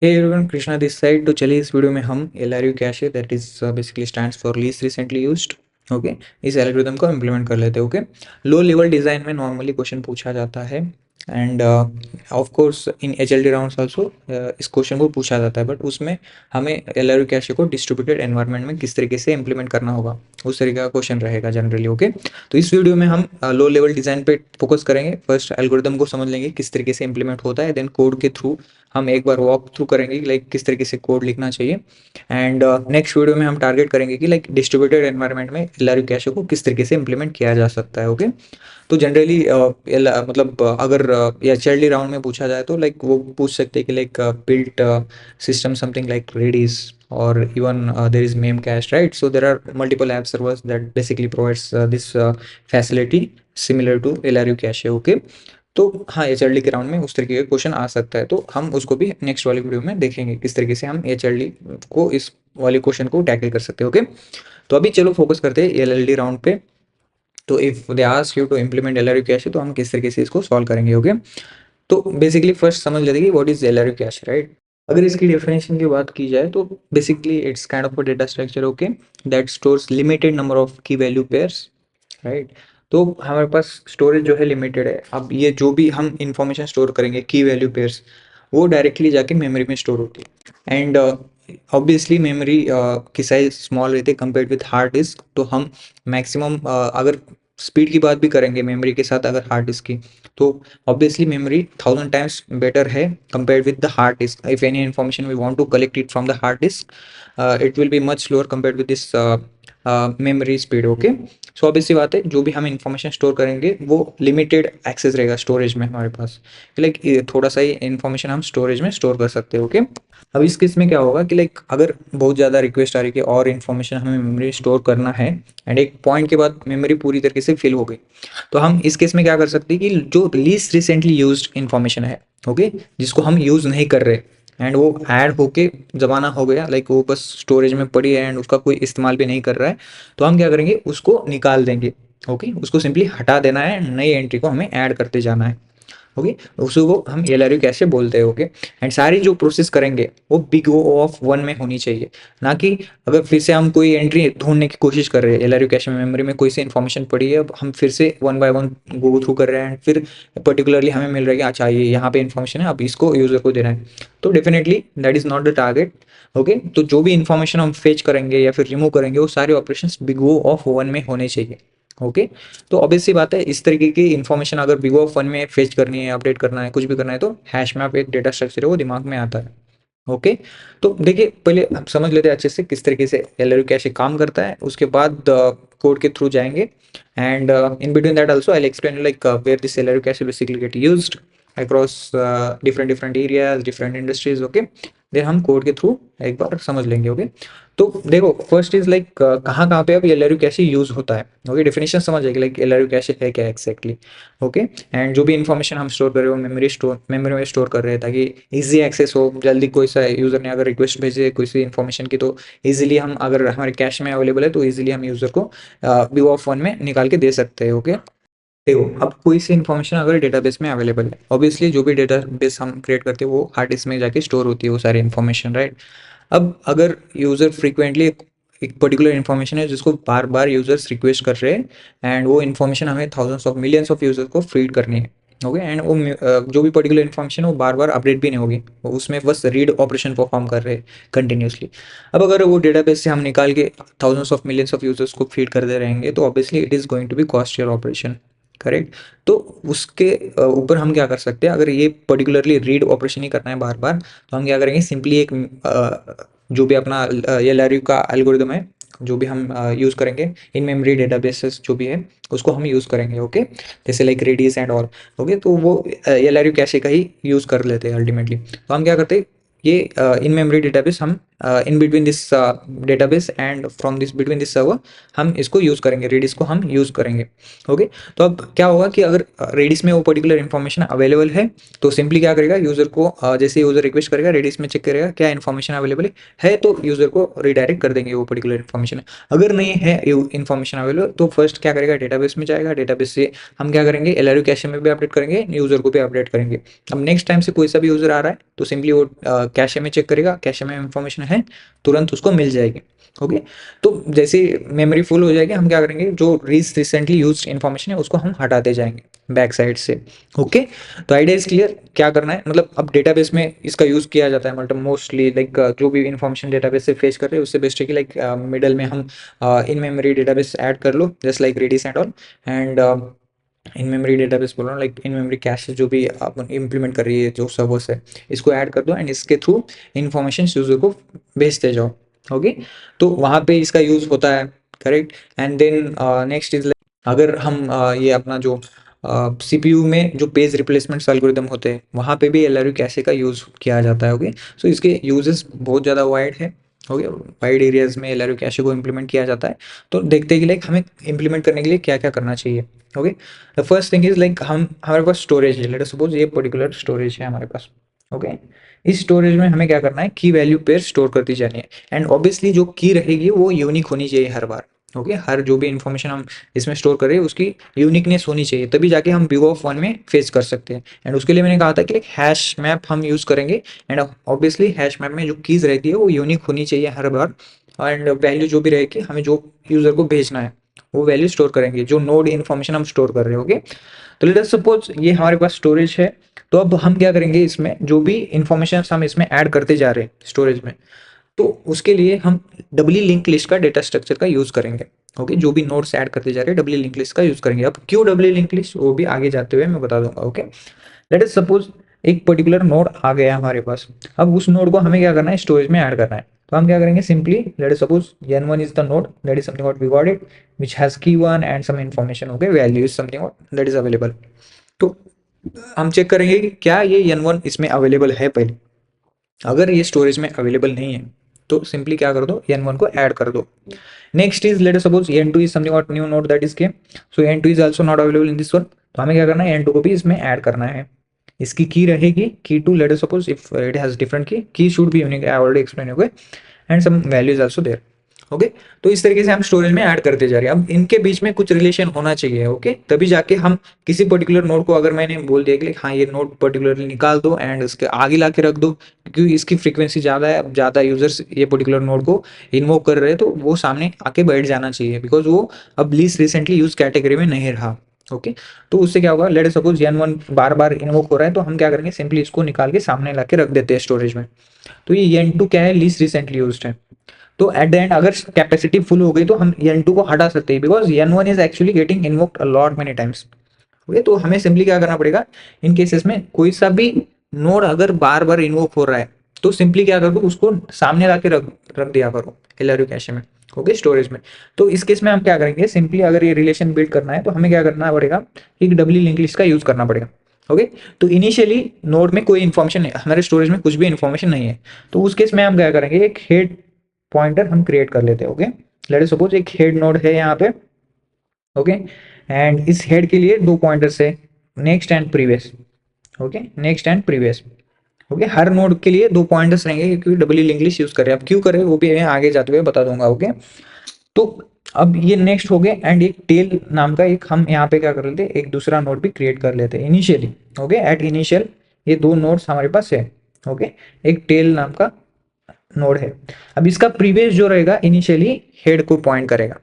Hey everyone, Krishna this side. तो चलिए इस वीडियो में हम एलआरयू कैश है that is basically stands for least recently used. Okay, इस एल्गोरिथम को इम्प्लीमेंट कर लेते हैं। ओके, लो लेवल डिज़ाइन में नॉर्मली क्वेश्चन पूछा जाता है and of course in HLD rounds also इस क्वेश्चन को पूछा जाता है, बट उसमें हमें एलआरयू कैश को डिस्ट्रीब्यूटेड एनवायरनमेंट में किस तरीके से इंप्लीमेंट करना होगा उस तरीके का क्वेश्चन रहेगा जनरली। ओके, तो इस वीडियो में हम लो लेवल डिज़ाइन पे फोकस करेंगे। फर्स्ट एल्गोरिथम को समझ लेंगे किस तरीके से इंप्लीमेंट होता है, देन कोड के थ्रू हम एक बार वॉक थ्रू करेंगे लाइक किस तरीके से कोड लिखना चाहिए। एंड नेक्स्ट वीडियो में हम टारगेट करेंगे कि लाइक डिस्ट्रीब्यूटेड एनवायरनमेंट में एलआरयू कैशे को किस तरीके से इंप्लीमेंट किया जा सकता है। ओके, तो जनरली मतलब अगर एचएलडी राउंड में पूछा जाए तो लाइक वो पूछ सकते हैं कि like built system something like Redis or even there is memcache, right? So there are multiple app servers that basically provides this facility similar to LRU cache. Okay, तो हाँ, एचएलडी के राउंड में उस तरीके का क्वेश्चन आ सकता है, तो हम उसको भी नेक्स्ट वाली वीडियो में देखेंगे किस तरीके से हम एचएलडी को इस वाले क्वेश्चन को टैकल कर सकते हैं। ओके, तो अभी चलो फोकस करते हैं एलएलडी राउंड पे। तो if they ask you to implement LRU cache तो हम किस तरीके से इसको सॉल्व करेंगे। ओके, तो बेसिकली फर्स्ट समझ लेते हैं कि what is LRU cash, right? अगर इसकी डेफिनेशन की बात की जाए तो basically it's kind of a data structure, okay, that stores limited number of की वैल्यू पेयर्स, राइट? तो हमारे पास स्टोरेज जो है लिमिटेड है। अब ये जो भी हम इंफॉर्मेशन स्टोर करेंगे की वैल्यू पेयर्स, वो डायरेक्टली जाके मेमोरी में स्टोर होती है। एंड ऑब्वियसली मेमोरी की साइज स्मॉल रहती है कंपेयर विथ हार्ड डिस्क। तो हम मैक्सिमम अगर स्पीड की बात भी करेंगे मेमोरी के साथ अगर हार्ड डिस्क की, तो ऑब्वियसली मेमोरी 1000 टाइम्स बेटर है compare with the hard disk. If any information we want to collect it from the hard disk, it will be much slower compare with this memory speed. Okay, so obviously बात है जो भी हम information store करेंगे वो limited access रहेगा storage में हमारे पास। लाइक थोड़ा सा ही इन्फॉर्मेशन हम स्टोरेज में स्टोर कर सकते हैं। ओके, अब इस केस में क्या होगा कि लाइक अगर बहुत ज़्यादा रिक्वेस्ट आ रही है और इन्फॉर्मेशन हमें मेमोरी स्टोर करना है एंड एक पॉइंट के बाद मेमोरी पूरी तरीके से फिल हो गई, तो हम इस केस में क्या कर सकते हैं कि जो लीस्ट रिसेंटली यूज्ड इन्फॉर्मेशन है, ओके, जिसको हम यूज़ नहीं कर रहे एंड वो ऐड होके ज़माना हो गया, लाइक वो बस स्टोरेज में पड़ी है एंड उसका कोई इस्तेमाल भी नहीं कर रहा है, तो हम क्या करेंगे उसको निकाल देंगे। ओके, उसको सिंपली हटा देना है, नई एंट्री को हमें ऐड करते जाना है। ओके, उसको हम एलआरयू कैसे बोलते हैं। ओके, एंड सारी जो प्रोसेस करेंगे वो बिग ओ ऑफ वन में होनी चाहिए, ना कि अगर फिर से हम कोई एंट्री ढूंढने की कोशिश कर रहे हैं एलआरयू कैश में मेमोरी में कोई सी इन्फॉर्मेशन पड़ी है, अब हम फिर से one by one go through कर रहे हैं फिर पर्टिकुलरली हमें मिल रहा है कि अच्छा ये यहाँ पे इन्फॉर्मेशन है, अब इसको यूजर को देना है, तो definitely that is not the target. Okay, तो जो भी इन्फॉर्मेशन हम फेच करेंगे या फिर रिमूव करेंगे वो सारे operation big O of one में होने चाहिए। ओके, तो ऑब्वियस सी बात है इस तरीके की इन्फॉर्मेशन अगर बिग ऑफ वन में फेच करनी है, अपडेट करना है, कुछ भी करना है, तो हैश मैप एक डेटा स्ट्रक्चर है वो दिमाग में आता है। ओके, तो देखिए पहले हम समझ लेते हैं अच्छे से किस तरीके से एलआरयू कैसे काम करता है, उसके बाद कोड के थ्रू जाएंगे and in between that also I will explain like where this LRU कैसे basically get used across different different areas different industries. Okay, then हम कोड के थ्रू एक बार समझ लेंगे। ओके, तो देखो फर्स्ट इज लाइक कहाँ कहाँ पे अब एलआरयू कैसे यूज होता है। ओके, डेफिनेशन समझ जाएगी लाइक एलआरयू कैसे है क्या एक्जैक्टली। ओके, एंड जो भी इन्फॉर्मेशन हम स्टोर कर रहे हो मेमोरी में स्टोर कर रहे हैं ताकि इजी एक्सेस हो, जल्दी कोई सा यूज़र ने अगर रिक्वेस्ट भेजे कोई सी इन्फॉर्मेशन की तो इजीली हम अगर हमारे कैश में अवेलेबल है तो इजीली हम यूज़र को व्यू ऑफ वन में निकाल के दे सकते हैं। ओके, देखो अब कोई सी इन्फॉर्मेशन अगर डेटाबेस में अवेलेबल है, ऑब्वियसली जो भी डेटाबेस हम क्रिएट करते हैं वो हार्ड डिस्क में जाके स्टोर होती है वो सारी इन्फॉर्मेशन, राइट? अब अगर यूज़र फ्रीक्वेंटली एक पर्टिकुलर इन्फॉर्मेशन है जिसको बार बार यूजर्स रिक्वेस्ट कर रहे हैं एंड वो इन्फॉर्मेशन हमें thousands of millions of users को फीड करनी है। ओके, एंड वो जो भी पर्टिकुलर इन्फॉर्मेशन है वो बार बार अपडेट भी नहीं होगी, वो उसमें बस रीड ऑपरेशन परफॉर्म कर रहे हैं कंटिन्यूसली। अब अगर वो डेटाबेस से हम निकाल के thousands of millions of users को फीड करते रहेंगे तो obviously it is going to be costlier operation, correct? तो उसके ऊपर हम क्या कर सकते हैं, अगर ये पर्टिकुलरली रीड ऑपरेशन ही करना है बार बार, तो हम क्या करेंगे सिंपली एक जो भी अपना एल आर यू का एल्गोरिदम है जो भी हम यूज़ करेंगे इन मेमोरी डेटाबेसेस जो भी है उसको हम यूज़ करेंगे। ओके, जैसे like radius and all. Okay, तो वो एल आर यू कैशे का ही यूज़ कर लेते हैं अल्टीमेटली। तो हम क्या करते हैं ये इन मेमोरी डेटाबेस हम in between this database and from this between this server हम इसको यूज़ करेंगे, रेडिस को हम यूज़ करेंगे। ओके, तो अब क्या होगा कि अगर रेडिस में वो पर्टिकुलर इन्फॉर्मेशन अवेलेबल है तो सिंपली क्या करेगा, यूज़र को जैसे यूज़र रिक्वेस्ट करेगा रेडिस में चेक करेगा क्या इन्फॉर्मेशन अवेलेबल है तो यूज़र को रिडायरेक्ट कर देंगे वो पर्टिकुलर इन्फॉर्मेशन। अगर नहीं है इन्फॉर्मेशन अवेलेबल तो फर्स्ट क्या करेगा, डेटाबेस में जाएगा, डेटाबेस से हम क्या करेंगे, LRU कैशे में भी अपडेट करेंगे, यूज़र को भी अपडेट करेंगे। अब नेक्स्ट टाइम से कोई सा भी यूज़र आ रहा है तो सिंपली वो कैशे में चेक करेगा, कैशे में इन्फॉर्मेशन है तुरंत उसको मिल जाएगी। ओके, तो जैसे मेमोरी फुल हो जाएगी हम क्या करेंगे, जो रिसेंटली यूज्ड इन्फॉर्मेशन है उसको हम हटाते जाएंगे बैक साइड से। ओके, तो आइडिया इज क्लियर क्या करना है, मतलब अब डेटाबेस में इसका यूज़ किया जाता है, मतलब मोस्टली लाइक जो भी इन्फॉर्मेशन डेटाबेस से फेच कर रहे हैं उससे बेस्ट है कि लाइक मिडल में हम इन मेमोरी डेटाबेस ऐड कर लो just like Redis and all, and in memory database बोल रहा हूँ, लाइक इन मेमोरी कैश जो भी आप इम्प्लीमेंट कर रही है जो सर्वर्स है इसको ऐड कर दो एंड इसके थ्रू इन्फॉर्मेशन यूजर को भेजते जाओ। ओके, तो वहाँ पे इसका यूज़ होता है, correct. And then next is like अगर हम ये अपना जो CPU में जो पेज रिप्लेसमेंट एल्गोरिदम होते हैं वहाँ पे भी LRU कैशे का यूज़ किया जाता है। ओके, सो इसके यूजेस बहुत ज़्यादा वाइड है। ओके, वाइड एरियाज में LRU कैशे को इम्प्लीमेंट किया जाता है। तो देखते हैं कि लाइक हमें इम्प्लीमेंट करने के लिए क्या क्या करना चाहिए। Okay, the first thing is like हमारे पास स्टोरेज है, लेट अस सपोज ये पर्टिकुलर स्टोरेज है हमारे पास। ओके, इस स्टोरेज में हमें क्या करना है, की वैल्यू पेयर स्टोर करती जानी है एंड ऑब्वियसली जो की रहेगी वो यूनिक होनी चाहिए हर बार। ओके, हर जो भी इन्फॉर्मेशन हम इसमें स्टोर कर रहे हैं उसकी यूनिकनेस होनी चाहिए, तभी जाके हम बिग ऑफ वन में फेस कर सकते हैं। एंड उसके लिए मैंने कहा था कि लाइक हैश मैप हम यूज़ करेंगे एंड ऑब्वियसली हैश मैप में जो कीज़ रहती है वो यूनिक होनी चाहिए हर बार, एंड वैल्यू जो भी रहेगी हमें जो यूज़र को भेजना है वो वैल्यू स्टोर करेंगे, जो नोड इन्फॉर्मेशन हम स्टोर कर रहे हैं। ओके, तो लेट अस सपोज ये हमारे पास स्टोरेज है, तो अब हम क्या करेंगे, इसमें जो भी इंफॉर्मेशन हम इसमें ऐड करते जा रहे हैं स्टोरेज में, तो उसके लिए हम डबली लिंक लिस्ट का डेटा स्ट्रक्चर का यूज करेंगे। ओके, जो भी नोड्स ऐड करते जा रहे हैं डबली लिंक लिस्ट का यूज करेंगे। अब क्यों डबली लिंक लिस्ट वो भी आगे जाते हुए मैं बता दूंगा। ओके, लेट अस सपोज एक पर्टिकुलर नोड आ गया हमारे पास, अब उस नोड को हमें क्या करना है, स्टोरेज में ऐड करना है। तो हम क्या करेंगे, simply let us suppose n1 is the node that is something what we got it which has key one and some information, okay, value is something what that is available। तो हम check करेंगे कि क्या ये n1 इसमें available है पहले। अगर ये स्टोरेज में अवेलेबल नहीं है तो सिंपली क्या कर दो, n1 को ऐड कर दो। Next is let us suppose n2 is something what new node that is came, so n2 is also not available in this one, तो हमें क्या करना है, n2 को भी इसमें ऐड करना है। इसकी की रहेगी key two, let us suppose if it has different key should be unique, I already explain, okay, and some value is also there. Okay, तो इस तरीके से हम स्टोरेज में ऐड करते जा रहे हैं। अब इनके बीच में कुछ रिलेशन होना चाहिए। ओके, तभी जाके हम किसी पर्टिकुलर नोड को, अगर मैंने बोल दिया कि हाँ ये नोड पर्टिकुलरली निकाल दो एंड उसके आगे ला के रख दो, क्योंकि इसकी फ्रीक्वेंसी ज़्यादा है, अब ज़्यादा यूजर्स ये पर्टिकुलर नोड को इन्वोक कर रहे हैं, तो वो सामने आके बैठ जाना चाहिए बिकॉज वो अब लीस्ट रिसेंटली यूज कैटेगरी में नहीं रहा। ओके, तो उससे क्या होगा, लेट सपोज n1 बार बार इन्वोक हो रहा है तो हम क्या करेंगे, सिंपली इसको निकाल के सामने ला के रख देते हैं स्टोरेज में। तो ये n2 क्या है, लीस्ट रिसेंटली यूज्ड है। तो एट द एंड अगर कैपेसिटी फुल हो गई तो हम n2 को हटा सकते हैं because n1 is actually getting invoked a lot many times. Okay, तो हमें सिंपली क्या करना पड़ेगा, इन केसेस में कोई सा भी नोड अगर बार बार इन्वोक हो रहा है तो सिंपली क्या कर दो, उसको सामने ला के रख रख दिया करो LRU कैशे में। ओके, स्टोरेज में। तो इस केस में हम क्या करेंगे, सिंपली अगर ये रिलेशन बिल्ड करना है तो हमें क्या करना पड़ेगा, एक डबली लिंक लिस्ट का यूज करना पड़ेगा। ओके, तो इनिशियली नोड में कोई इन्फॉर्मेशन नहीं, हमारे स्टोरेज में कुछ भी इन्फॉर्मेशन नहीं है, तो उस केस में हम क्या करेंगे, एक हेड पॉइंटर हम क्रिएट कर लेते हैं। ओके, लेट अस सपोज एक हेड नोड है यहाँ पे। ओके, एंड इस हेड के लिए दो पॉइंटर्स है, next and previous. Okay, next and previous. Okay, her node के लिए दो पॉइंटर्स रहेंगे क्योंकि डबली लिंक लिस्ट यूज कर रहे हैं। अब क्यों करें वो भी मैं आगे जाते हुए बता दूंगा। ओके, तो अब ये नेक्स्ट हो गए एंड एक टेल नाम का एक हम यहाँ पे क्या कर लेते हैं, एक दूसरा नोड भी क्रिएट कर लेते हैं इनिशियली। ओके, एट इनिशियल ये दो नोड्स हमारे पास है। ओके, एक टेल नाम का नोड है। अब इसका प्रीवियस जो रहेगा इनिशियली हेड को पॉइंट करेगा।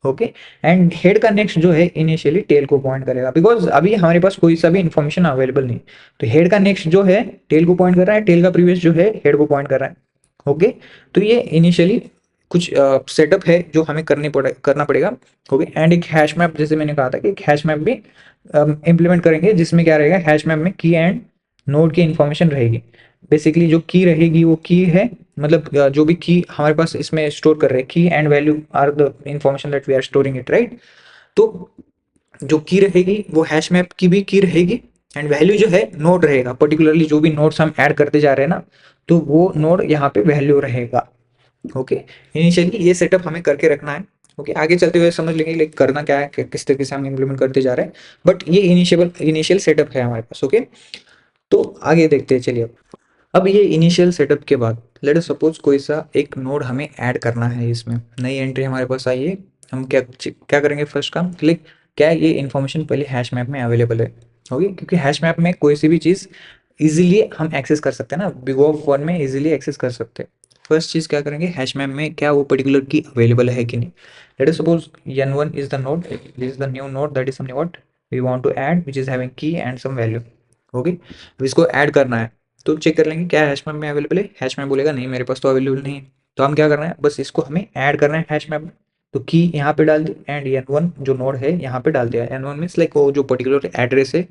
ओके, एंड हेड का नेक्स्ट जो है इनिशियली टेल को पॉइंट करेगा बिकॉज अभी हमारे पास कोई सा भी इन्फॉर्मेशन अवेलेबल नहीं, तो हेड का नेक्स्ट जो है टेल को पॉइंट कर रहा है, टेल का प्रीवियस जो है हेड को पॉइंट कर रहा है। ओके, तो ये इनिशियली कुछ सेटअप है जो हमें करना पड़ेगा। ओके, एंड एक हैश मैप, जैसे मैंने कहा था कि एक हैश मैप भी इम्प्लीमेंट करेंगे जिसमें क्या रहेगा, हैश मैप में की एंड नोड की इन्फॉर्मेशन रहेगी। बेसिकली जो की रहेगी वो की है, मतलब जो भी की हमारे पास इसमें स्टोर कर रहे हैं, key and value are the information that we are storing it, right. तो जो की रहेगी वो हैश मैप की भी की रहेगी एंड वैल्यू जो है नोड रहेगा, पर्टिकुलरली जो भी नोड्स हम ऐड करते जा रहे हैं ना, तो वो नोड यहाँ पे वैल्यू रहेगा। ओके, इनिशियली ये सेटअप हमें करके रखना है। ओके, आगे चलते हुए समझ लेंगे लाइक करना क्या है, किस तरीके से हम इम्प्लीमेंट करते जा रहे हैं, बट ये इनिशियल सेटअप है हमारे पास। ओके, तो आगे देखते हैं, चलिए। अब ये इनिशियल सेटअप के बाद लेट अस सपोज कोई सा एक नोड हमें ऐड करना है, इसमें नई एंट्री हमारे पास आई है। हम क्या क्या करेंगे, फर्स्ट काम क्लिक, क्या ये इन्फॉर्मेशन पहले हैश मैप में अवेलेबल है। ओके, क्योंकि हैश मैप में कोई सी भी चीज़ इजीली हम एक्सेस कर सकते हैं ना, बिग ऑफ वन में इजीली एक्सेस कर सकते हैं। फर्स्ट चीज़ क्या करेंगे, हैश मैप में क्या वो पर्टिकुलर की अवेलेबल है कि नहीं। Let us suppose n1 is the node, this is the new node that is something what we want to add which is having key and some value। Okay, अब इसको add करना है तो check कर लेंगे क्या हैश मैप में available है। हैश मैप बोलेगा नहीं मेरे पास तो अवेलेबल नहीं है, तो हम क्या करना है, बस इसको हमें ऐड करना है हैश मैप में। तो की यहाँ पे डाल दी एंड n1 जो नोड है यहाँ पे डाल दिया। n1 मीन्स लाइक वो जो पर्टिकुलर एड्रेस है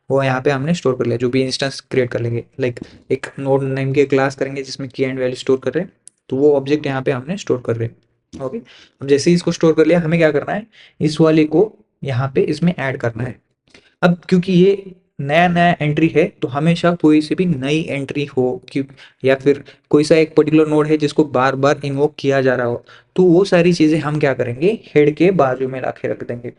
वो यहाँ पे हमने स्टोर कर लिया, जो भी इंस्टेंस क्रिएट कर लेंगे, लाइक एक नोड नेम के क्लास करेंगे जिसमें की एंड वैल्यू स्टोर कर रहे हैं, तो वो ऑब्जेक्ट यहाँ पे हमने स्टोर कर रहे हैं। ओके, अब जैसे ही इसको स्टोर कर लिया, हमें क्या करना है, इस वाले को यहाँ पे इसमें ऐड करना है। अब क्योंकि ये नया नया एंट्री है तो हमेशा कोई सी भी नई एंट्री हो क्यों, या फिर कोई सा एक पर्टिकुलर नोड है जिसको बार बार इन्वोक किया जा रहा हो, तो वो सारी चीजें हम क्या करेंगे, हेड के बाजू में लाके रख देंगे।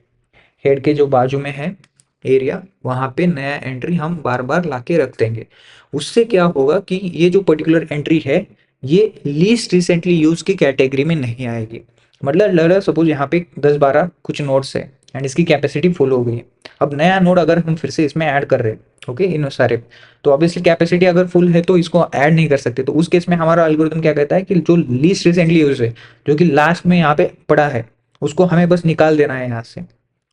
हेड के जो बाजू में है एरिया, वहां पे नया एंट्री हम बार बार लाके रख देंगे। उससे क्या होगा कि ये जो पर्टिकुलर एंट्री है ये लीस्ट रिसेंटली यूज की कैटेगरी में नहीं आएगी। मतलब लगा सपोज यहाँ पे 10-12 कुछ नोड्स है एंड इसकी कैपेसिटी फुल हो गई है। अब नया नोड अगर हम फिर से इसमें ऐड कर रहे हैं, ओके, इन सारे, तो ऑब्वियसली कैपेसिटी अगर फुल है तो इसको ऐड नहीं कर सकते। तो उस केस में हमारा एल्गोरिथम क्या कहता है कि जो लीस्ट रिसेंटली यूज है, जो कि लास्ट में यहाँ पे पड़ा है, उसको हमें बस निकाल देना है यहाँ से।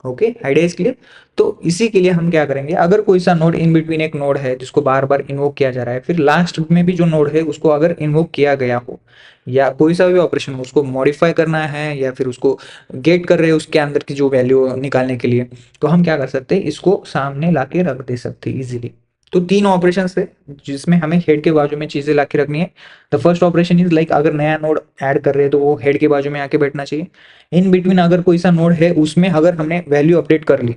Okay, idea is clear. तो इसी के लिए हम क्या करेंगे, अगर कोई सा नोड इन बिटवीन एक नोड है जिसको बार बार इन्वोक किया जा रहा है, फिर लास्ट में भी जो नोड है उसको अगर इन्वोक किया गया हो, या कोई सा भी ऑपरेशन उसको मॉडिफाई करना है, या फिर उसको गेट कर रहे हैं उसके अंदर की जो वैल्यू निकालने के लिए, तो हम क्या कर सकते हैं, इसको सामने लाके रख दे सकते हैं इजीली। तो तीन ऑपरेशन है जिसमें हमें हेड के बाजू में चीजें लाके रखनी है। The first operation is like अगर नया नोड ऐड कर रहे हैं तो वो हेड के बाजू में आके बैठना चाहिए। इन बिटवीन अगर कोई सा नोड है उसमें अगर हमने वैल्यू अपडेट कर ली,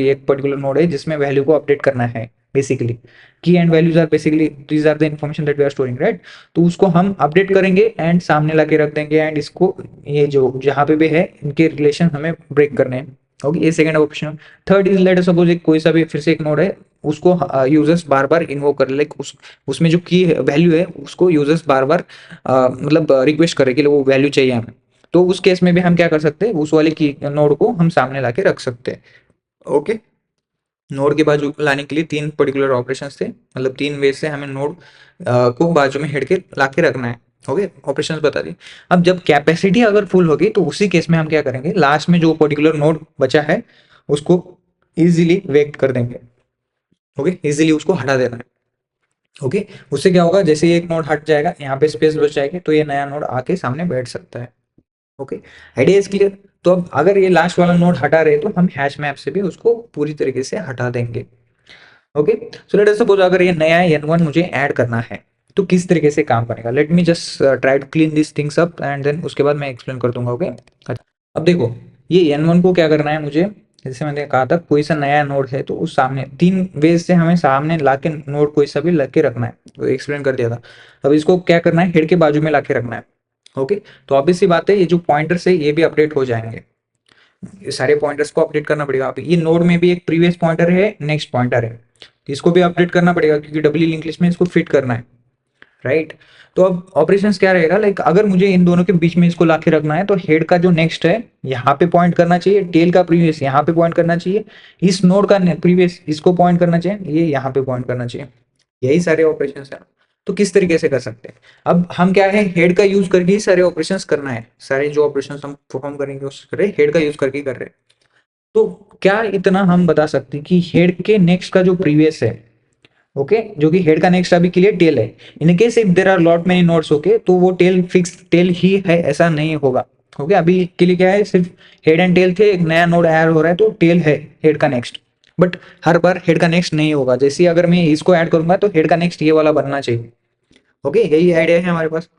एक पर्टिकुलर नोड है जिसमें वैल्यू को अपडेट करना है basically, key and values are basically these are the information that we are storing, right. तो उसको हम अपडेट करेंगे एंड सामने लाके रख देंगे एंड इसको ये जो जहाँ पे भी है इनके रिलेशन हमें ब्रेक करने हैं। ओके, ये second option. Third is let suppose एक कोई सा भी फिर से एक नोड है, उसको यूजर्स बार बार इन्वोक कर, लाइक उसमें जो की वैल्यू है उसको यूजर्स बार बार मतलब रिक्वेस्ट करे कि वो वैल्यू चाहिए हमें। तो उस केस में भी हम क्या कर सकते हैं, उस वाले की नोड को हम सामने लाके रख सकते हैं। ओके, नोड के बाजू लाने के लिए तीन पर्टिकुलर ऑपरेशंस थे, मतलब तीन वे से हमें नोड को बाजू में हेड के लाके रखना है। ओके, ऑपरेशंस बता दी। अब जब कैपेसिटी अगर फुल होगी तो उसी केस में हम क्या करेंगे, लास्ट में जो पर्टिकुलर नोड बचा है उसको इजीली वेट कर देंगे। ओके, इजीली उसको हटा देना है। ओके, उससे क्या होगा, जैसे ही एक नोड हट जाएगा यहाँ पे स्पेस बच जाएगी तो ये नया नोड आके सामने बैठ सकता है। Okay, idea is clear. तो अब अगर ये लास्ट वाला नोड हटा रहे तो हम हैश मैप से भी उसको पूरी तरीके से हटा देंगे। Okay, so let us suppose अगर ये नया n1 मुझे ऐड करना है तो किस तरीके से काम करेगा, let me just try to clean this things up and then उसके बाद मैं एक्सप्लेन कर दूंगा। ओके, अब देखो ये n1 को क्या करना है मुझे, जैसे मैंने कहा था कोई सा नया नोड है तो उस सामने तीन वेज से हमें सामने लाके नोड कोई सा भी लाके रखना है, तो एक्सप्लेन कर दिया था। अब इसको क्या करना है, हेड के बाजू में लाके रखना है। ओके, तो ऑब्वियस सी बात है ये जो पॉइंटर्स है ये भी अपडेट हो जाएंगे, ये सारे पॉइंटर्स को अपडेट करना पड़ेगा। ये नोड में भी एक प्रीवियस पॉइंटर है, नेक्स्ट पॉइंटर है, तो इसको भी अपडेट करना पड़ेगा क्योंकि डब्ल्यू लिंक लिस्ट में इसको फिट करना है, राइट। तो अब ऑपरेशंस क्या रहेगा, लाइक अगर मुझे इन दोनों के बीच में इसको लाके रखना है तो हेड का जो नेक्स्ट है यहाँ पे पॉइंट करना चाहिए, टेल का प्रीवियस यहाँ पे पॉइंट करना चाहिए, इस नोड का प्रीवियस इसको पॉइंट करना चाहिए, ये यहाँ पे पॉइंट करना चाहिए। यही सारे ऑपरेशंस है। तो किस तरीके से कर सकते हैं, अब हम क्या है, हेड का यूज करके ही सारे ऑपरेशंस करना है, सारे जो ऑपरेशंस हम परफॉर्म करेंगे उस हेड का यूज करके कर रहे हैं। तो क्या इतना हम बता सकते हैं कि हेड के नेक्स्ट का जो प्रीवियस है, ओके, जो कि हेड का नेक्स्ट अभी के लिए टेल है, in case if there are lot many nodes, okay, तो वो टेल फिक्स टेल ही है ऐसा नहीं होगा। ओके, अभी के लिए क्या है, सिर्फ हेड एंड टेल थे, एक नया नोड ऐड हो रहा है तो टेल है हेड का next, but her bar head का नेक्स्ट नहीं होगा। जैसे अगर मैं इसको ऐड करूंगा तो हेड का नेक्स्ट ये वाला बनना चाहिए। ओके, यही आइडिया है हमारे पास।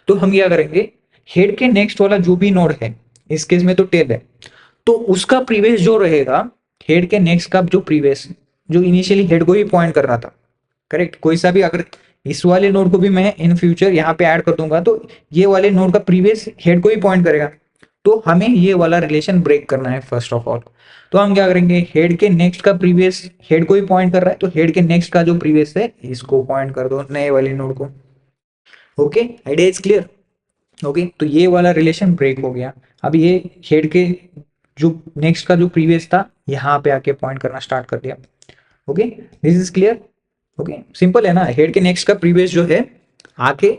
तो हम क्या करेंगे, हेड के नेक्स्ट वाला जो भी नोड है, इस केस में तो टेल है, तो उसका प्रीवियस जो रहेगा, हेड के नेक्स्ट का जो प्रीवियस, जो इनिशियली हेड को ही पॉइंट कर रहा था, करेक्ट, कोई सा भी अगर इस वाले नोड को भी मैं इन फ्यूचर यहाँ पे ऐड कर दूंगा, तो ये वाले नोड का प्रीवियस हेड को ही पॉइंट करेगा। तो हमें ये वाला रिलेशन ब्रेक करना है फर्स्ट ऑफ ऑल। तो हम क्या करेंगे, हेड के नेक्स्ट का प्रीवियस हेड को ही पॉइंट कर रहा है, तो हेड के नेक्स्ट का जो प्रीवियस है इसको पॉइंट कर दो नए वाले नोड को। Okay, idea is clear. Okay, तो ये वाला रिलेशन ब्रेक हो गया। अब ये हेड के जो नेक्स्ट का जो प्रीवियस था यहाँ पे आके पॉइंट करना स्टार्ट कर दिया। Okay, this is clear. Okay, simple है ना, हेड के नेक्स्ट का प्रीवियस जो है आके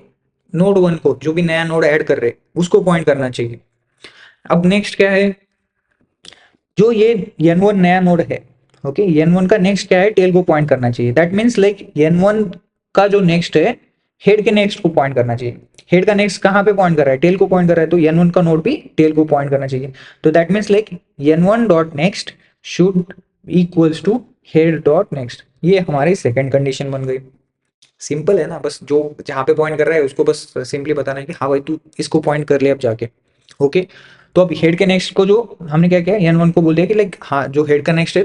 नोड वन को, जो भी नया नोड ऐड कर रहे उसको पॉइंट करना चाहिए। अब नेक्स्ट क्या है, जो ये n1 नया नोड है, ओके, n1 का नेक्स्ट क्या है, टेल को पॉइंट करना चाहिए। दैट मीन्स लाइक n1 का जो नेक्स्ट है हेड के नेक्स्ट को पॉइंट करना चाहिए। हेड का नेक्स्ट कहाँ पे पॉइंट कर रहा है, टेल को पॉइंट कर रहा है, तो n1 का नोड भी टेल को पॉइंट करना चाहिए। तो that means like n1 dot next should equals to head dot next. ये हमारी सेकंड कंडीशन बन गई। सिंपल है ना, बस जो जहाँ पे पॉइंट कर रहा है उसको बस सिंपली बताना है कि हाँ भाई तू इसको पॉइंट कर ले अब जाके। ओके, तो अब हेड के नेक्स्ट को जो हमने क्या किया, n1 को बोल दिया कि लाइक हाँ जो हेड का नेक्स्ट है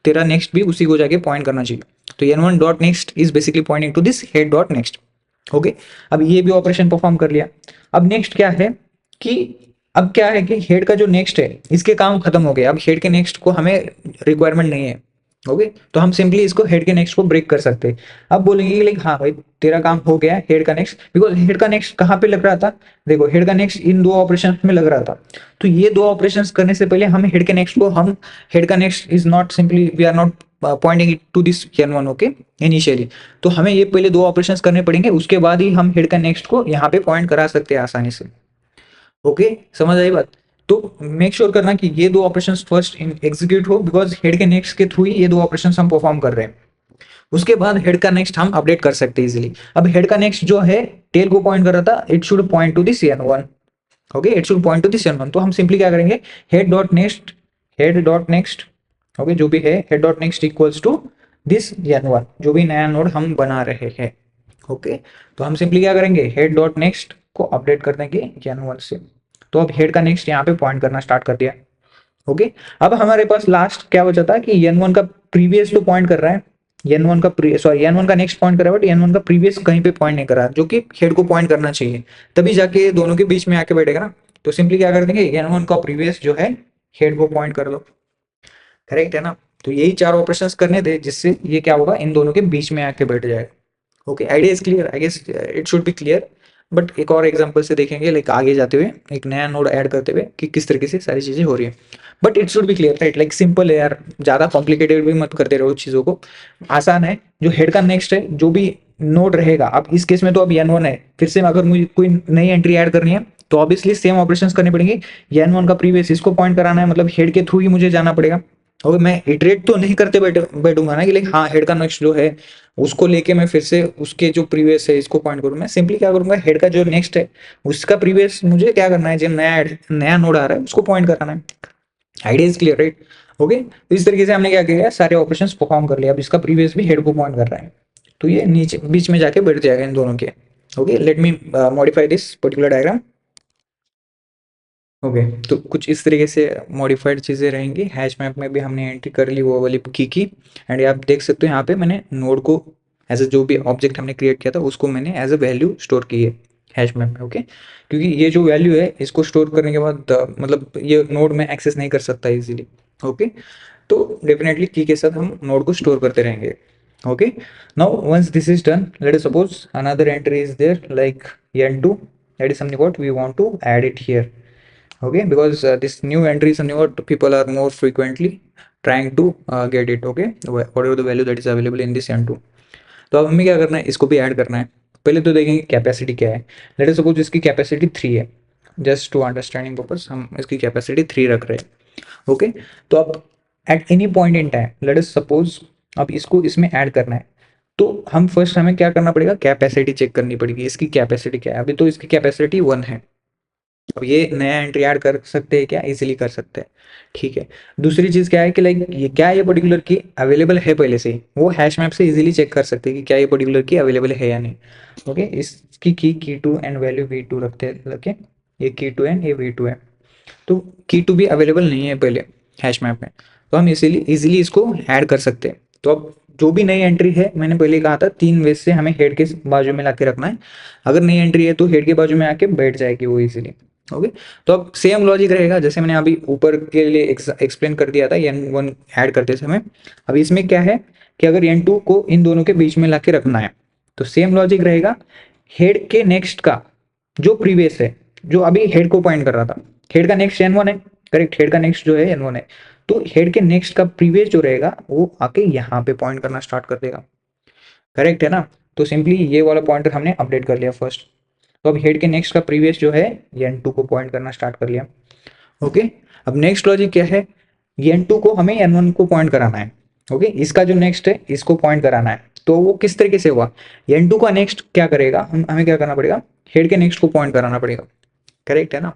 तेरा नेक्स्ट भी उसी को जाके पॉइंट करना चाहिए। तो n1 dot next is basically pointing to this head dot next. Okay, अब ये भी ऑपरेशन परफॉर्म कर लिया। अब नेक्स्ट क्या है कि अब क्या है कि हेड का जो नेक्स्ट है इसके काम खत्म हो गए, अब हेड के नेक्स्ट को हमें रिक्वायरमेंट नहीं है। ओके, तो हम सिंपली इसको हेड के नेक्स्ट को ब्रेक कर सकते हैं। अब बोलेंगे कि लाइक हाँ भाई तेरा काम हो गया हेड का नेक्स्ट, बिकॉज हेड का नेक्स्ट कहाँ पे लग रहा था, देखो हेड का नेक्स्ट इन दो ऑपरेशन में लग रहा था। तो ये दो ऑपरेशंस करने से पहले हम हेड के नेक्स्ट को, हम हेड का next is not simply, we are not pointing it to this n1। Okay, initially तो हमें ये पहले दो ऑपरेशंस करने पड़ेंगे, उसके बाद ही हम हेड का नेक्स्ट को यहाँ पे पॉइंट करा सकते हैं आसानी से। ओके, समझ आई बात। तो मेक श्योर करना कि ये दो ऑपरेशंस फर्स्ट एग्जीक्यूट हो, बिकॉज हेड के नेक्स्ट के थ्रू ही ये दो ऑपरेशंस हम परफॉर्म कर रहे हैं। उसके बाद हेड का नेक्स्ट हम अपडेट कर सकते हैं इजीली। अब हेड का नेक्स्ट जो है टेल को पॉइंट कर रहा था, it should point two this n1। Okay, it should point two this n1। तो हम सिंपली क्या करेंगे, हेड डॉट नेक्स्ट, ओके, जो भी है head dot next equals to this n1, जो भी नया नोड हम बना रहे हैं। ओके, तो हम सिंपली क्या करेंगे, हेड डॉट नेक्स्ट को अपडेट कर देंगे n1 से। तो अब हेड का नेक्स्ट यहाँ पे पॉइंट करना स्टार्ट कर दिया। ओके, अब हमारे पास लास्ट क्या बचा था कि n1 का प्रीवियस तो पॉइंट कर रहा है, n1 का n1 का नेक्स्ट पॉइंट कर रहा है, बट n1 का प्रीवियस कहीं पे पॉइंट नहीं कर रहा, जो कि हेड को पॉइंट करना चाहिए, तभी जाके दोनों के बीच में आके बैठेगा ना। तो सिंपली क्या कर देंगे, n1 का प्रीवियस जो है हेड को पॉइंट कर दो। करेक्ट है ना। तो यही चार ऑपरेशंस करने थे जिससे ये क्या होगा, इन दोनों के बीच में आके बैठ जाएगा। Okay, idea is clear, I guess it should be clear. But एक और एग्जांपल से देखेंगे, लाइक आगे जाते हुए एक नया नोड ऐड करते हुए कि किस तरीके से सारी चीजें हो रही है। But it should be clear right, like simple है यार, ज्यादा कॉम्प्लिकेटेड भी मत करते रहो चीजों को, आसान है। जो हेड का नेक्स्ट है, जो भी नोड रहेगा, अब इस केस में तो अब n1 है, फिर से अगर मुझे कोई नई एंट्री ऐड करनी है तो ऑब्वियसली सेम ऑपरेशंस करने पड़ेंगे। n1 का प्रीवियस इसको पॉइंट कराना है, मतलब हेड के थ्रू ही मुझे जाना पड़ेगा। और मैं इटरेट तो नहीं करते बैठूंगा ना कि लाइक हाँ हेड का नेक्स्ट जो है उसको लेके मैं फिर से उसके जो प्रीवियस है इसको पॉइंट करूँ। मैं सिंपली क्या करूंगा, हेड का जो नेक्स्ट है उसका प्रीवियस मुझे क्या करना है, जो नया नोड आ रहा है उसको पॉइंट कराना है। Idea is clear right. Okay, तो इस तरीके से हमने क्या किया, सारे ऑपरेशंस परफॉर्म कर लिया। अब इसका प्रीवियस भी हेड को पॉइंट कर रहा है, तो ये नीचे बीच में जाके बैठ जाएगा इन दोनों के। Okay, let me modify this particular diagram. Okay, तो कुछ इस तरीके से मॉडिफाइड चीज़ें रहेंगी। हैश मैप में भी हमने एंट्री कर ली वो वाली की एंड ये आप देख सकते हो यहाँ पे मैंने नोड को एज ए, जो भी ऑब्जेक्ट हमने क्रिएट किया था उसको मैंने एज ए वैल्यू स्टोर की है हैश मैप में। ओके, क्योंकि ये जो वैल्यू है इसको स्टोर करने के बाद मतलब ये नोड में एक्सेस नहीं कर सकता इजीली। ओके, तो डेफिनेटली की के साथ हम नोड को स्टोर करते रहेंगे। Okay, now once this is done, let us suppose another entry is there like n2, that is something what we want to add it here. Okay, because this new entry is something what people are more frequently trying to get it. Okay, whatever the value that is available in this n2। तो अब हमें क्या करना है, इसको भी add करना है। पहले तो देखेंगे कैपेसिटी क्या है। लेट अस सपोज इसकी कैपेसिटी 3 है, जस्ट टू अंडरस्टैंडिंग पर्पस हम इसकी कैपेसिटी 3 रख रहे हैं। ओके, तो अब at any point in time let us suppose अब इसको इसमें ऐड करना है, तो हम फर्स्ट हमें क्या करना पड़ेगा, कैपेसिटी चेक करनी पड़ेगी। इसकी कैपेसिटी क्या है, अभी तो इसकी कैपेसिटी 1 है। अब ये नया एंट्री ऐड कर सकते हैं क्या, इजीली कर सकते हैं। ठीक है, दूसरी चीज क्या है कि लाइक ये क्या ये पर्टिकुलर की अवेलेबल है पहले से ही, वो हैश मैप से इजीली चेक कर सकते हैं कि क्या ये पर्टिकुलर की अवेलेबल है या नहीं। ओके, इसकी की टू एंड वैल्यू v2 रखते रखे, ये की टू एंड ये v2 है, तो की टू भी अवेलेबल नहीं है पहले हैश मैप में, तो हम इसीलिए इजीली इसको ऐड कर सकते हैं। तो अब जो भी नई एंट्री है, मैंने पहले कहा था 3 वे से हमें हेड के बाजू में लाके रखना है। अगर नई एंट्री है तो हेड के बाजू में आके बैठ जाएगी वो इजीली। ओके, तो अब सेम लॉजिक रहेगा जैसे मैंने अभी ऊपर के लिए एक्सप्लेन कर दिया था n1 ऐड करते समय। अब इसमें क्या है कि अगर n2 को इन दोनों के बीच में लाके रखना है तो सेम लॉजिक रहेगा। हेड के नेक्स्ट का जो प्रीवियस है, जो अभी हेड को पॉइंट कर रहा था, हेड का नेक्स्ट n1 है, करेक्ट, हेड का नेक्स्ट जो है n1 है, तो हेड के नेक्स्ट का प्रीवियस जो रहेगा वो आके यहाँ पे पॉइंट करना स्टार्ट कर देगा। करेक्ट है ना? तो सिंपली ये वाला पॉइंटर हमने अपडेट कर लिया फर्स्ट। तो अब हेड के नेक्स्ट का प्रीवियस जो है n2 को पॉइंट करना स्टार्ट कर लिया। ओके, अब नेक्स्ट लॉजिक क्या है, n2 को हमें n1 को पॉइंट कराना है। ओके, इसका जो नेक्स्ट है इसको पॉइंट कराना है। तो वो किस तरीके से हुआ, n2 का नेक्स्ट क्या करेगा, हमें क्या करना पड़ेगा, हेड के नेक्स्ट को पॉइंट कराना पड़ेगा। करेक्ट है ना?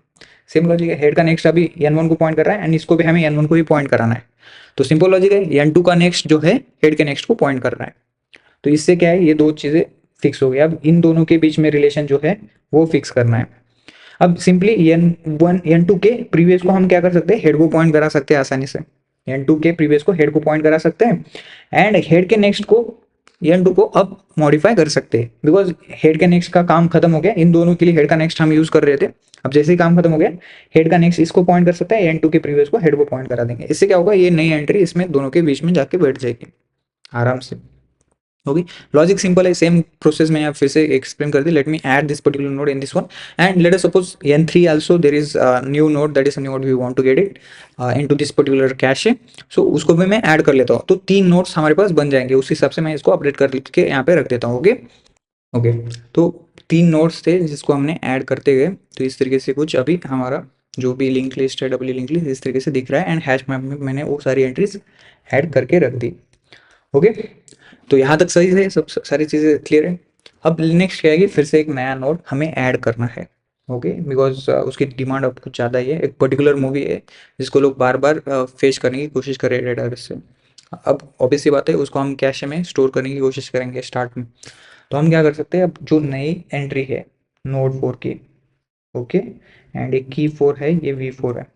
सेम लॉजिक है, हेड का नेक्स्ट अभी n1 को पॉइंट कर रहा है एंड इसको भी हमें n1 को ही पॉइंट कराना है। तो सिंपल लॉजिक है, n2 का नेक्स्ट जो है हेड के नेक्स्ट को पॉइंट कर रहा है। तो इससे क्या है, ये दो चीजें फिक्स हो गई। अब इन दोनों के बीच में रिलेशन जो है वो फिक्स करना है। अब सिंपली n1 n2 के प्रीवियस को हम क्या कर सकते हैं, हेड को पॉइंट करा सकते हैं आसानी से। n2 के प्रीवियस को हेड को पॉइंट करा सकते हैं एंड हेड के नेक्स्ट को n2 को अब मॉडिफाई कर सकते हैं, बिकॉज हेड के नेक्स्ट का काम खत्म हो गया। इन दोनों के लिए हेड का नेक्स्ट हम यूज कर रहे थे, अब जैसे ही काम खत्म हो गया हेड का नेक्स्ट इसको पॉइंट कर सकता है, n2 के प्रीवियस को हेड को पॉइंट करा देंगे। इससे क्या होगा, ये नई एंट्री इसमें दोनों के बीच में जाके बैठ जाएगी आराम से। होगी, लॉजिक सिंपल है, सेम प्रोसेस में फिर से एक्सप्लेन कर दी। Let me add this particular node in this one and let us suppose n3 also there is new node, that is node we want to get it into this particular cache. So उसको भी मैं add कर लेता हूँ, तो 3 nodes हमारे पास बन जाएंगे। उस हिसाब से मैं इसको अपडेट करके यहाँ पे रख देता हूँ। ओके ओके, तो 3 नोड्स थे जिसको हमने ऐड करते गए। तो इस तरीके से कुछ अभी हमारा जो भी लिंक लिस्ट है, डब्ल्यू लिंक लिस्ट इस तरीके से दिख रहा है एंड हैश मैप में मैंने वो सारी एंट्रीज ऐड करके रख दी। ओके, तो यहाँ तक सही है, सब सारी चीज़ें क्लियर है। अब नेक्स्ट क्या है कि फिर से एक नया नोड हमें ऐड करना है। ओके, बिकॉज उसकी डिमांड अब कुछ ज़्यादा ही है। एक पर्टिकुलर मूवी है जिसको लोग बार बार फेच करने की कोशिश कर रहे हैं डेटाबेस से। अब ऑब्वियस सी बात है, उसको हम कैशे में स्टोर करने की कोशिश करेंगे स्टार्ट में। तो हम क्या कर सकते हैं, अब जो नई एंट्री है नोड 4 की, ओके, एंड एक की 4 है, ये V4 है।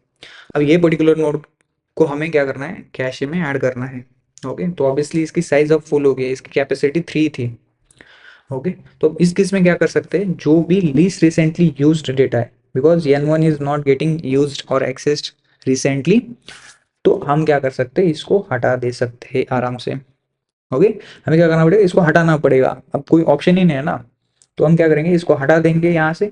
अब ये पर्टिकुलर नोड को हमें क्या करना है, कैशे में ऐड करना है। ओके, तो ऑब्वियसली इसकी साइज अब फुल हो गई है, इसकी कैपेसिटी 3 थी। ओके, तो इस केस में क्या कर सकते हैं, जो भी लीस्ट रिसेंटली यूज्ड डेटा है, because n1 is not getting used और एक्सेस्ड रिसेंटली, तो हम क्या कर सकते हैं, इसको हटा दे सकते हैं आराम से। ओके, हमें क्या करना पड़ेगा, इसको हटाना पड़ेगा, अब कोई ऑप्शन ही नहीं है ना। तो हम क्या करेंगे, इसको हटा देंगे यहाँ से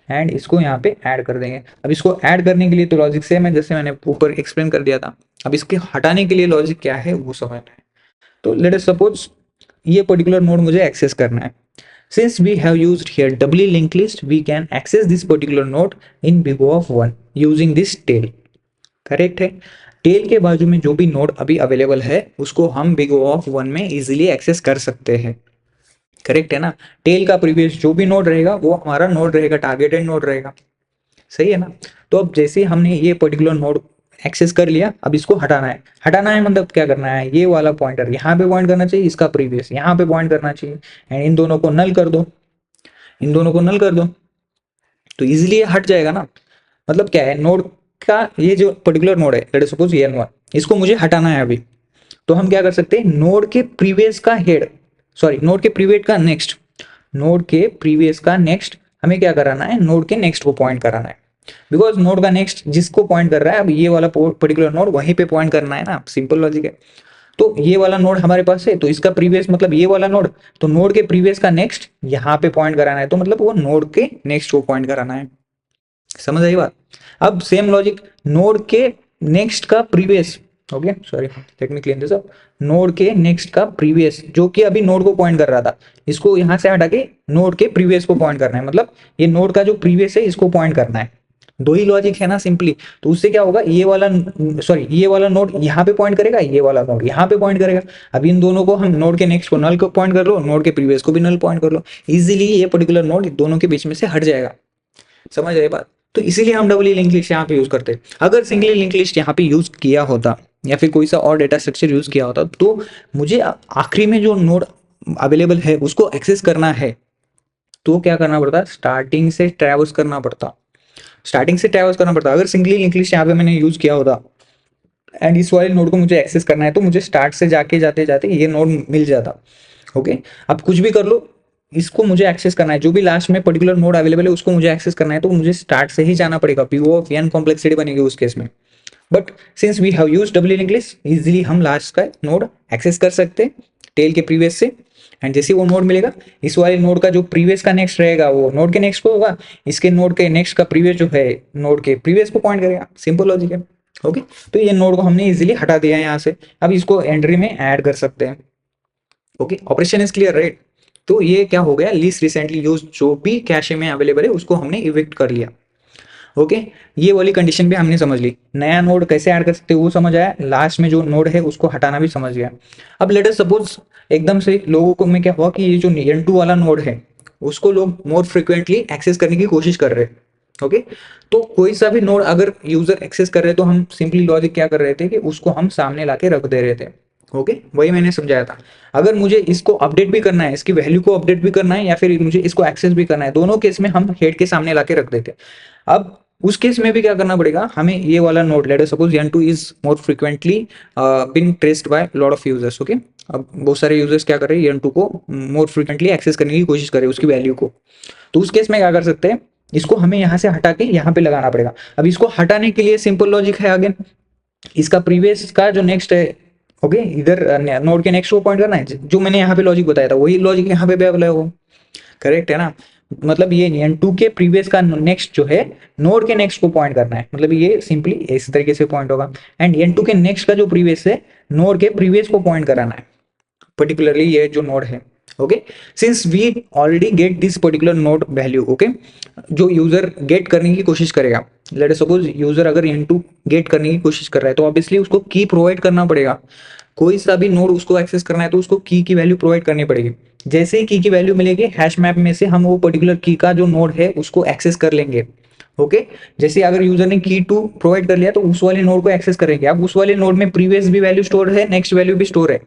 एंड इसको यहाँ पे ऐड कर देंगे। अब इसको ऐड करने के लिए तो लॉजिक सेम है जैसे मैंने ऊपर एक्सप्लेन कर दिया था। अब इसके हटाने के लिए लॉजिक क्या है वो समझना है। तो लेट अस सपोज ये पर्टिकुलर नोड मुझे एक्सेस करना है। Since we have used here W link list, we can access this particular node in big O of 1 using this tail. Correct है, टेल के बाजू में जो भी नोड अभी अवेलेबल है उसको हम बिग O ऑफ 1 में इजीली एक्सेस कर सकते हैं। करेक्ट है ना? टेल का प्रीवियस जो भी नोड रहेगा वो हमारा नोड रहेगा, टारगेटेड नोड रहेगा। सही है ना? तो अब जैसे हमने ये पर्टिकुलर नोड एक्सेस कर लिया, अब इसको हटाना है। हटाना है मतलब क्या करना है, ये वाला पॉइंटर यहाँ पे पॉइंट करना चाहिए, इसका प्रीवियस यहाँ पे पॉइंट करना चाहिए एंड इन दोनों को नल कर दो, इन दोनों को नल कर दो, तो इजीली ये हट जाएगा ना। मतलब क्या है, नोड का ये जो पर्टिकुलर नोड है, लेट सपोज ये n1, इसको मुझे हटाना है अभी। तो हम क्या कर सकते हैं, नोड के प्रीवियस का हेड, सॉरी नोड के प्रीवियस का नेक्स्ट, नोड के प्रीवियस का नेक्स्ट हमें क्या कराना है, नोड के नेक्स्ट को पॉइंट कराना है। बिकॉज नोड का नेक्स्ट जिसको पॉइंट कर रहा है, अब ये वाला पर्टिकुलर नोड वहीं पे पॉइंट करना है ना, सिंपल लॉजिक है। तो ये वाला नोड हमारे पास है, तो इसका प्रीवियस मतलब ये वाला नोड, तो नोड के प्रीवियस का नेक्स्ट यहाँ पे पॉइंट कराना है, तो मतलब वो नोड के नेक्स्ट को पॉइंट कराना है। समझ आई बात? अब सेम लॉजिक, नोड के नेक्स्ट का previous, okay sorry let me clean this up, node के नेक्स्ट का प्रीवियस जो कि अभी नोड को पॉइंट कर रहा था, इसको यहां से हटा के नोड के प्रीवियस को पॉइंट करना है। मतलब ये नोड का जो प्रीवियस है इसको पॉइंट करना है। दो ही लॉजिक है ना सिंपली। तो उससे क्या होगा, ये वाला सॉरी ये वाला नोड यहाँ पे पॉइंट करेगा, ये वाला नोड यहाँ पे पॉइंट करेगा। अब इन दोनों को हम नोड के नेक्स्ट को नल को पॉइंट कर लो, नोड के प्रीवियस को भी नल पॉइंट कर लो, इजीली ये पर्टिकुलर नोड दोनों के बीच में से हट जाएगा। समझ आए बात? तो इसीलिए हम डबल लिंक लिस्ट यहाँ पे यूज करते हैं। अगर सिंगली लिंक लिस्ट यहाँ पे यूज किया होता या फिर कोई सा और डेटा स्ट्रक्चर यूज किया होता, तो मुझे आखिरी में जो नोड अवेलेबल है उसको एक्सेस करना है, तो क्या करना पड़ता, स्टार्टिंग से ट्रैवर्स करना पड़ता, स्टार्टिंग से ट्रैवर्स करना पड़ता। अगर सिंगली लिंक लिस्ट यहाँ पे मैंने यूज किया होता एंड इस वाले नोड को मुझे एक्सेस करना है तो मुझे स्टार्ट से जाके जाते जाते ये नोड मिल जाता। ओके, अब कुछ भी कर लो, इसको मुझे एक्सेस करना है, जो भी लास्ट में पर्टिकुलर नोड अवेलेबल है उसको मुझे एक्सेस करना है, तो मुझे स्टार्ट से ही जाना पड़ेगा। पीओ ऑफ एन कॉम्प्लेक्सिटी बनेगी उस केस में। But since we have used double linked list, easily हम लास्ट का नोड एक्सेस कर सकते हैं टेल के प्रीवियस से। एंड जैसे वो नोड मिलेगा, इस वाले नोड का जो प्रीवियस का नेक्स्ट रहेगा वो नोड के नेक्स्ट को होगा, इसके नोड के नेक्स्ट का प्रीवियस जो है नोड के प्रीवियस को पॉइंट करेगा। सिंपल लॉजिक है। ओके, तो ये नोड को हमने इजीली हटा दिया है यहाँ से। अब इसको एंट्री में ऐड कर सकते हैं। Okay, operation is clear right. तो ये क्या हो गया, लीस्ट रिसेंटली यूज जो भी कैशे में अवेलेबल है उसको हमने इविक्ट कर लिया। ओके, ये वाली कंडीशन भी हमने समझ ली। नया नोड कैसे ऐड कर सकते हैं वो समझ आया, लास्ट में जो नोड है उसको हटाना भी समझ गया। अब लेट अस सपोज एकदम से लोगों को में क्या हुआ कि ये जो N2 वाला नोड है उसको लोग मोर फ्रिक्वेंटली एक्सेस करने की कोशिश कर रहे हैं। ओके, तो कोई सा भी नोड अगर यूजर एक्सेस कर रहे तो हम सिंपली लॉजिक क्या कर रहे थे कि उसको हम सामने लाके रख दे रहे थे। ओके, वही मैंने समझाया था। अगर मुझे इसको अपडेट भी करना है, इसकी वैल्यू को अपडेट भी करना है या फिर मुझे इसको एक्सेस भी करना है, दोनों केस में हम हेड के सामने लाके रख देते। अब उस केस में भी क्या करना पड़ेगा हमें, ये वाला node let us suppose N2 is more frequently being traced by lot of users. Okay, अब बहुत सारे यूजर्स क्या कर रहे हैं, N2 को मोर फ्रिक्वेंटली एक्सेस करने की कोशिश कर रहे हैं उसकी वैल्यू को। तो उस केस में क्या कर सकते हैं, इसको हमें यहाँ से हटा के यहाँ पे लगाना पड़ेगा। अब इसको हटाने के लिए सिंपल लॉजिक है अगेन, इसका प्रीवियस का जो नेक्स्ट है, ओके, इधर नोड के नेक्स्ट को पॉइंट करना है। जो मैंने यहाँ पे लॉजिक बताया था वही लॉजिक यहाँ पे भी अप्लाई होगा। करेक्ट है ना। मतलब ये N2 के प्रीवियस का नेक्स्ट जो है नोड के नेक्स्ट को पॉइंट करना है, मतलब ये सिंपली इस तरीके से पॉइंट होगा। एंड N2 के नेक्स्ट का जो प्रीवियस है नोड के प्रीवियस को पॉइंट कराना है, पर्टिकुलरली ये जो नोड है। Okay, since we already get this particular node value. Okay, जो यूजर गेट करने की कोशिश करेगा, लेट सपोज यूजर अगर N2 गेट करने की कोशिश कर रहा है तो ऑब्वियसली उसको की प्रोवाइड करना पड़ेगा। कोई सा भी नोड उसको एक्सेस करना है तो उसको की वैल्यू प्रोवाइड करनी पड़ेगी। जैसे ही की वैल्यू मिलेगी हैश मैप में से हम वो पर्टिकुलर की का जो नोड है उसको एक्सेस कर लेंगे। ओके, जैसे अगर यूजर ने की टू प्रोवाइड कर लिया तो उस वाले नोड को एक्सेस करेंगे। अब उस वाले नोड में प्रीवियस भी वैल्यू स्टोर है, नेक्स्ट वैल्यू भी स्टोर है।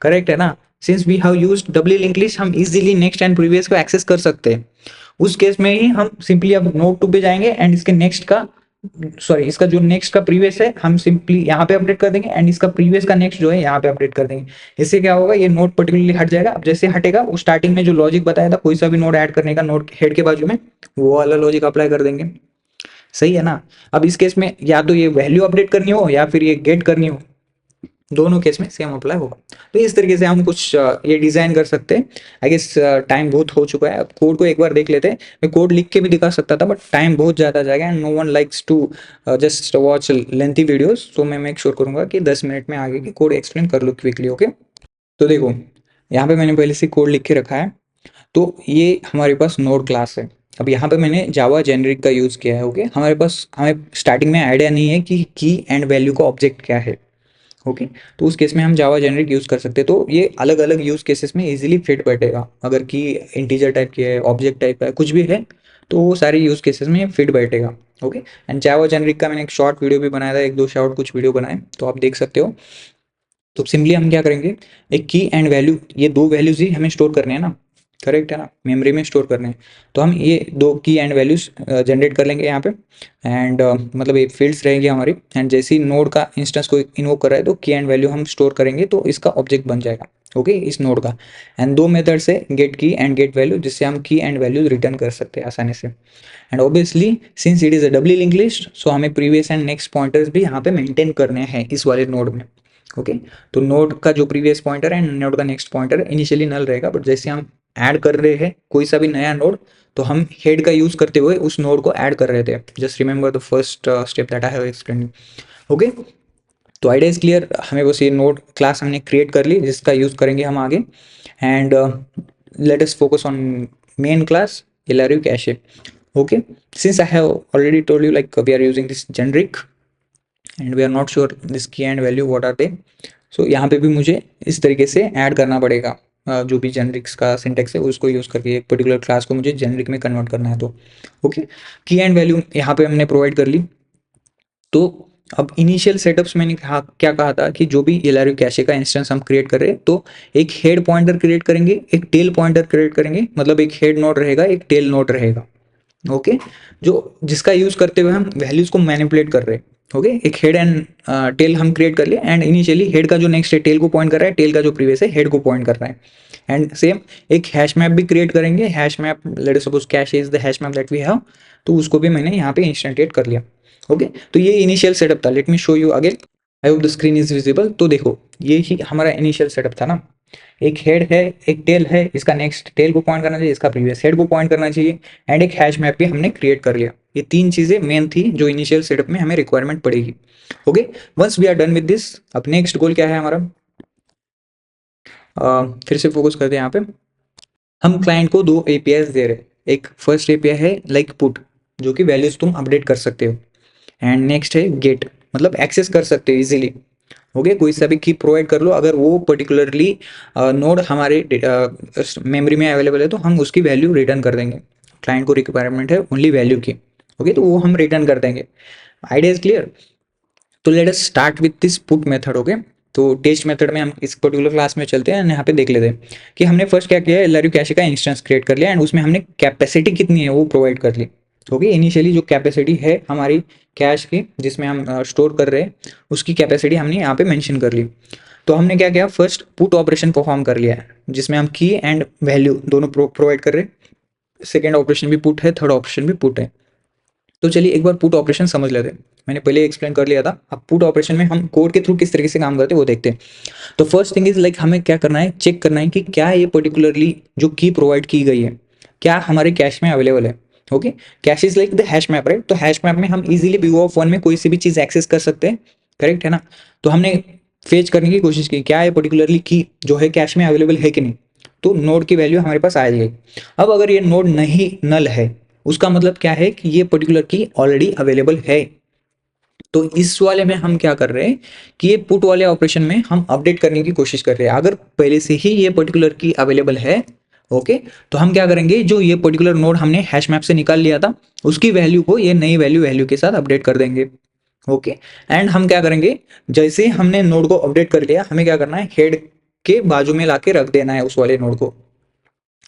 करेक्ट है ना। Since we have used double link list, हम इजीली नेक्स्ट एंड प्रीवियस को एक्सेस कर सकते हैं। उस केस में ही हम सिंपली अब नोड 2 पे जाएंगे एंड इसके नेक्स्ट का, सॉरी, इसका जो नेक्स्ट का प्रीवियस है हम सिंपली यहाँ पे अपडेट कर देंगे एंड इसका प्रीवियस का नेक्स्ट जो है यहाँ पे अपडेट कर देंगे। इससे क्या होगा, ये नोड पर्टिकुलरली हट जाएगा। अब जैसे हटेगा वो स्टार्टिंग में जो लॉजिक बताया था कोई सा भी नोड ऐड करने का नोड हेड के बाजू में, वो वाला लॉजिक अप्लाई कर देंगे। सही है ना। अब इस केस में या तो ये वैल्यू अपडेट करनी हो या फिर ये गेट करनी हो, दोनों केस में सेम अप्लाई होगा। तो इस तरीके से हम कुछ ये डिजाइन कर सकते हैं। आई गेस टाइम बहुत हो चुका है, अब कोड को एक बार देख लेते हैं। मैं कोड लिख के भी दिखा सकता था बट टाइम बहुत ज़्यादा जाएगा and no one likes to just watch lengthy videos. तो मैं मेक श्योर करूंगा कि 10 मिनट में आगे की कोड एक्सप्लेन कर लूँ क्विकली। ओके, तो देखो यहाँ पे मैंने पहले से कोड लिख के रखा है। तो ये हमारे पास नोड क्लास है। अब यहाँ पे मैंने जावा जेनरिक का यूज़ किया है। ओके, हमारे पास हमें स्टार्टिंग में आइडिया नहीं है कि की एंड वैल्यू का ऑब्जेक्ट क्या है। ओके, तो उस केस में हम जावा जेनरिक यूज़ कर सकते हैं। तो ये अलग अलग यूज़ केसेस में इजीली फिट बैठेगा। अगर की इंटीजर टाइप की है, ऑब्जेक्ट टाइप का है, कुछ भी है, तो वो सारे यूज़ केसेस में फिट बैठेगा। ओके, एंड जावा जेनरिक का मैंने एक शॉर्ट वीडियो भी बनाया था, एक दो शॉर्ट कुछ वीडियो बनाए तो आप देख सकते हो। तो सिंपली हम क्या करेंगे, एक की एंड वैल्यू, ये दो वैल्यूज ही हमें स्टोर करने हैं ना। करेक्ट है ना, मेमोरी में स्टोर करने हैं। तो हम ये दो की एंड वैल्यूज जनरेट कर लेंगे यहाँ पे। एंड मतलब ये फील्ड्स रहेंगी हमारी। एंड जैसे ही नोड का इंस्टेंस को इन्वोक कर रहा है तो की एंड वैल्यू हम स्टोर करेंगे तो इसका ऑब्जेक्ट बन जाएगा। ओके, इस नोड का। एंड दो मेथड से गेट की एंड गेट वैल्यू, जिससे हम की एंड वैल्यूज रिटर्न कर सकते हैं आसानी से। And obviously since it is a doubly link list, so हमें प्रीवियस एंड नेक्स्ट पॉइंटर्स भी यहाँ पे मेंटेन करने हैं इस वाले नोड में। ओके, तो नोड का जो प्रीवियस पॉइंटर है एंड नोड का नेक्स्ट पॉइंटर इनिशियली नल रहेगा, बट जैसे हम ऐड कर रहे हैं कोई सा भी नया नोड तो हम हेड का यूज करते हुए उस नोड को ऐड कर रहे थे। Just remember the first step that I have explained. Okay, तो आइडिया इज क्लियर। हमें बस ये नोड क्लास हमने क्रिएट कर ली जिसका यूज करेंगे हम आगे। And let us focus on main class LRU cache. Okay, since I have already told you like we are using this generic and we are not sure this key and value what are they, so यहाँ पे भी मुझे इस तरीके से add करना पड़ेगा। जो भी जेनरिक्स का सिंटेक्स है उसको यूज़ करके एक पर्टिकुलर क्लास को मुझे जेनरिक में कन्वर्ट करना है। तो ओके, की एंड वैल्यू यहाँ पे हमने प्रोवाइड कर ली। तो अब इनिशियल सेटअप्स मैंने क्या कहा था कि जो भी LRU कैशे का इंस्टेंस हम क्रिएट कर रहे हैं तो एक हेड पॉइंटर क्रिएट करेंगे, एक टेल पॉइंटर क्रिएट करेंगे, मतलब एक हेड नोड रहेगा, एक टेल नोड रहेगा। ओके, जो जिसका यूज करते हुए हम वैल्यूज को मैनिपुलेट कर रहे हैं। ओके, एक हेड एंड टेल हम क्रिएट कर लिए, एंड इनिशियली हेड का जो नेक्स्ट है टेल को पॉइंट कर रहा है, टेल का जो प्रीवियस है हेड को पॉइंट कर रहा है। एंड सेम एक हैश मैप भी क्रिएट करेंगे, hash map let us suppose cache is the hash map that we have, तो उसको भी मैंने यहाँ पे इंस्टेंटिएट कर लिया। ओके, तो ये इनिशियल सेटअप था। Let me show you again, I hope the screen is visible. तो देखो ये ही हमारा इनिशियल सेटअप था ना, एक हेड है, एक टेल है, इसका नेक्स्ट टेल को पॉइंट करना चाहिए, इसका प्रीवियस हेड को पॉइंट करना चाहिए, एंड एक हैश मैप भी हमने क्रिएट कर लिया। ये तीन चीजें मेन थी जो इनिशियल सेटअप में हमें रिक्वायरमेंट पड़ेगी। Okay, once we are done with this, अब नेक्स्ट गोल क्या है हमारा, फिर से फोकस करते हैं यहाँ पे। हम क्लाइंट को दो एपीआईज दे रहे हैं। एक फर्स्ट एपीआई है लाइक पुट, जो कि वैल्यूज तुम अपडेट कर सकते हो, एंड नेक्स्ट है गेट, मतलब एक्सेस कर सकते हो इजीली। ओके, कोई सा भी की प्रोवाइड कर लो, अगर वो पर्टिकुलरली नोड हमारे मेमोरी में अवेलेबल है तो हम उसकी वैल्यू रिटर्न कर देंगे। क्लाइंट को रिक्वायरमेंट है ओनली वैल्यू की, ओके, तो वो हम रिटर्न कर देंगे। Idea is clear. तो late us start with this put method. Okay, तो टेस्ट मेथड में हम इस पर्टिकुलर क्लास में चलते हैं, यहाँ पे देख लेते हैं कि हमने फर्स्ट क्या किया है, एलआरयू कैशे का इंस्टेंस क्रिएट कर लिया, एंड उसमें हमने कैपेसिटी कितनी है वो प्रोवाइड कर ली। ओके, इनिशियली जो कैपेसिटी है हमारी कैश की जिसमें हम स्टोर कर रहे हैं, उसकी कैपेसिटी हमने यहाँ पे मेंशन कर ली। तो हमने क्या किया, फर्स्ट पुट ऑपरेशन परफॉर्म कर लिया है, जिसमें हम की एंड वैल्यू दोनों प्रोवाइड कर रहे हैं। सेकेंड ऑपरेशन भी पुट है, थर्ड ऑपरेशन भी पुट है। तो चलिए एक बार पुट ऑपरेशन समझ लेते हैं। मैंने पहले एक्सप्लेन कर लिया था, अब पुट ऑपरेशन में हम कोड के थ्रू किस तरीके से काम करते हैं वो देखते हैं। तो फर्स्ट थिंग इज लाइक हमें क्या करना है, चेक करना है कि क्या ये पर्टिकुलरली जो की प्रोवाइड की गई है क्या हमारे कैश में अवेलेबल है। Okay, cash is like the hash map, right. तो हैश मैप में हम इजीली O में कोई सी भी चीज एक्सेस कर सकते हैं, करेक्ट है ना। तो हमने फेच करने की कोशिश की क्या ये पर्टिकुलरली की जो है कैश में अवेलेबल है कि नहीं, तो नोड की वैल्यू हमारे पास आ जाएगी। अब अगर ये नोड नहीं नल है, उसका मतलब क्या है कि ये पर्टिकुलर की ऑलरेडी अवेलेबल है। तो इस वाले में हम क्या कर रहे हैं कि ये पुट वाले ऑपरेशन में हम अपडेट करने की कोशिश कर रहे हैं। अगर पहले से ही ये पर्टिकुलर की अवेलेबल है, ओके, तो हम क्या करेंगे, जो ये पर्टिकुलर नोड हमने हैश मैप से निकाल लिया था उसकी वैल्यू को ये नई वैल्यू के साथ अपडेट कर देंगे। ओके, एंड हम क्या करेंगे, जैसे हमने नोड को अपडेट कर लिया, हमें क्या करना है, हेड के बाजू में लाके रख देना है उस वाले नोड को।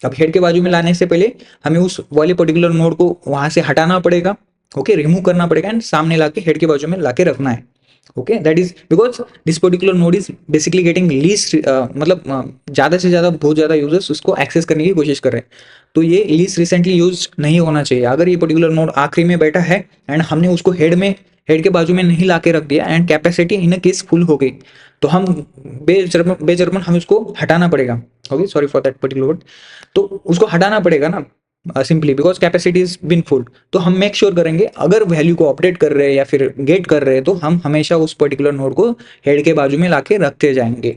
अब हेड के बाजू में लाने से पहले हमें उस वाले पर्टिकुलर नोड को वहां से हटाना पड़ेगा, ओके, रिमूव करना पड़ेगा, एंड सामने लाके हेड के बाजू में लाके रखना है। Okay, that is because this particular node is basically getting least, मतलब ज़्यादा से ज़्यादा बहुत ज़्यादा यूजर्स उसको एक्सेस करने की कोशिश कर रहे हैं। तो ये लीस्ट रिसेंटली यूज नहीं होना चाहिए। अगर ये पर्टिकुलर नोड आखिरी में बैठा है एंड हमने उसको हेड के बाजू में नहीं लाके रख दिया and capacity in case full हो गई, तो हम बेजरमन हमें उसको हटाना पड़ेगा। Okay, sorry for that particular word. तो उसको हटाना पड़ेगा ना, simply because capacity is been full. तो हम मेक श्योर करेंगे अगर वैल्यू को अपडेट कर रहे हैं या फिर गेट कर रहे हैं तो हम हमेशा उस पर्टिकुलर नोड को हेड के बाजू में लाके रखते जाएंगे।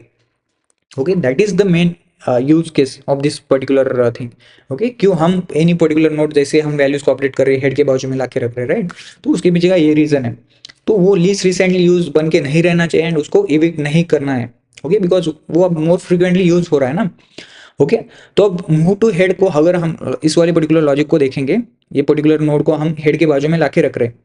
Okay, that is the main use case of this particular thing. Okay, क्यों हम एनी पर्टिकुलर नोड जैसे हम वैल्यूज को अपडेट कर रहे हैं हेड के बाजू में लाके रख रहे हैं, राइट। तो उसके पीछे का ये रीजन है। तो वो लीस्ट रिसेंटली यूज बन के नहीं रहना चाहिए एंड उसको इविक्ट नहीं करना है। ओके, बिकॉज वो अब मोर फ्रिक्वेंटली यूज हो रहा है ना। ओके, तो अब मूव टू हेड को अगर हम इस वाले पर्टिकुलर लॉजिक को देखेंगे, ये पर्टिकुलर नोड को हम हेड के बाजू में लाके रख रहे हैं,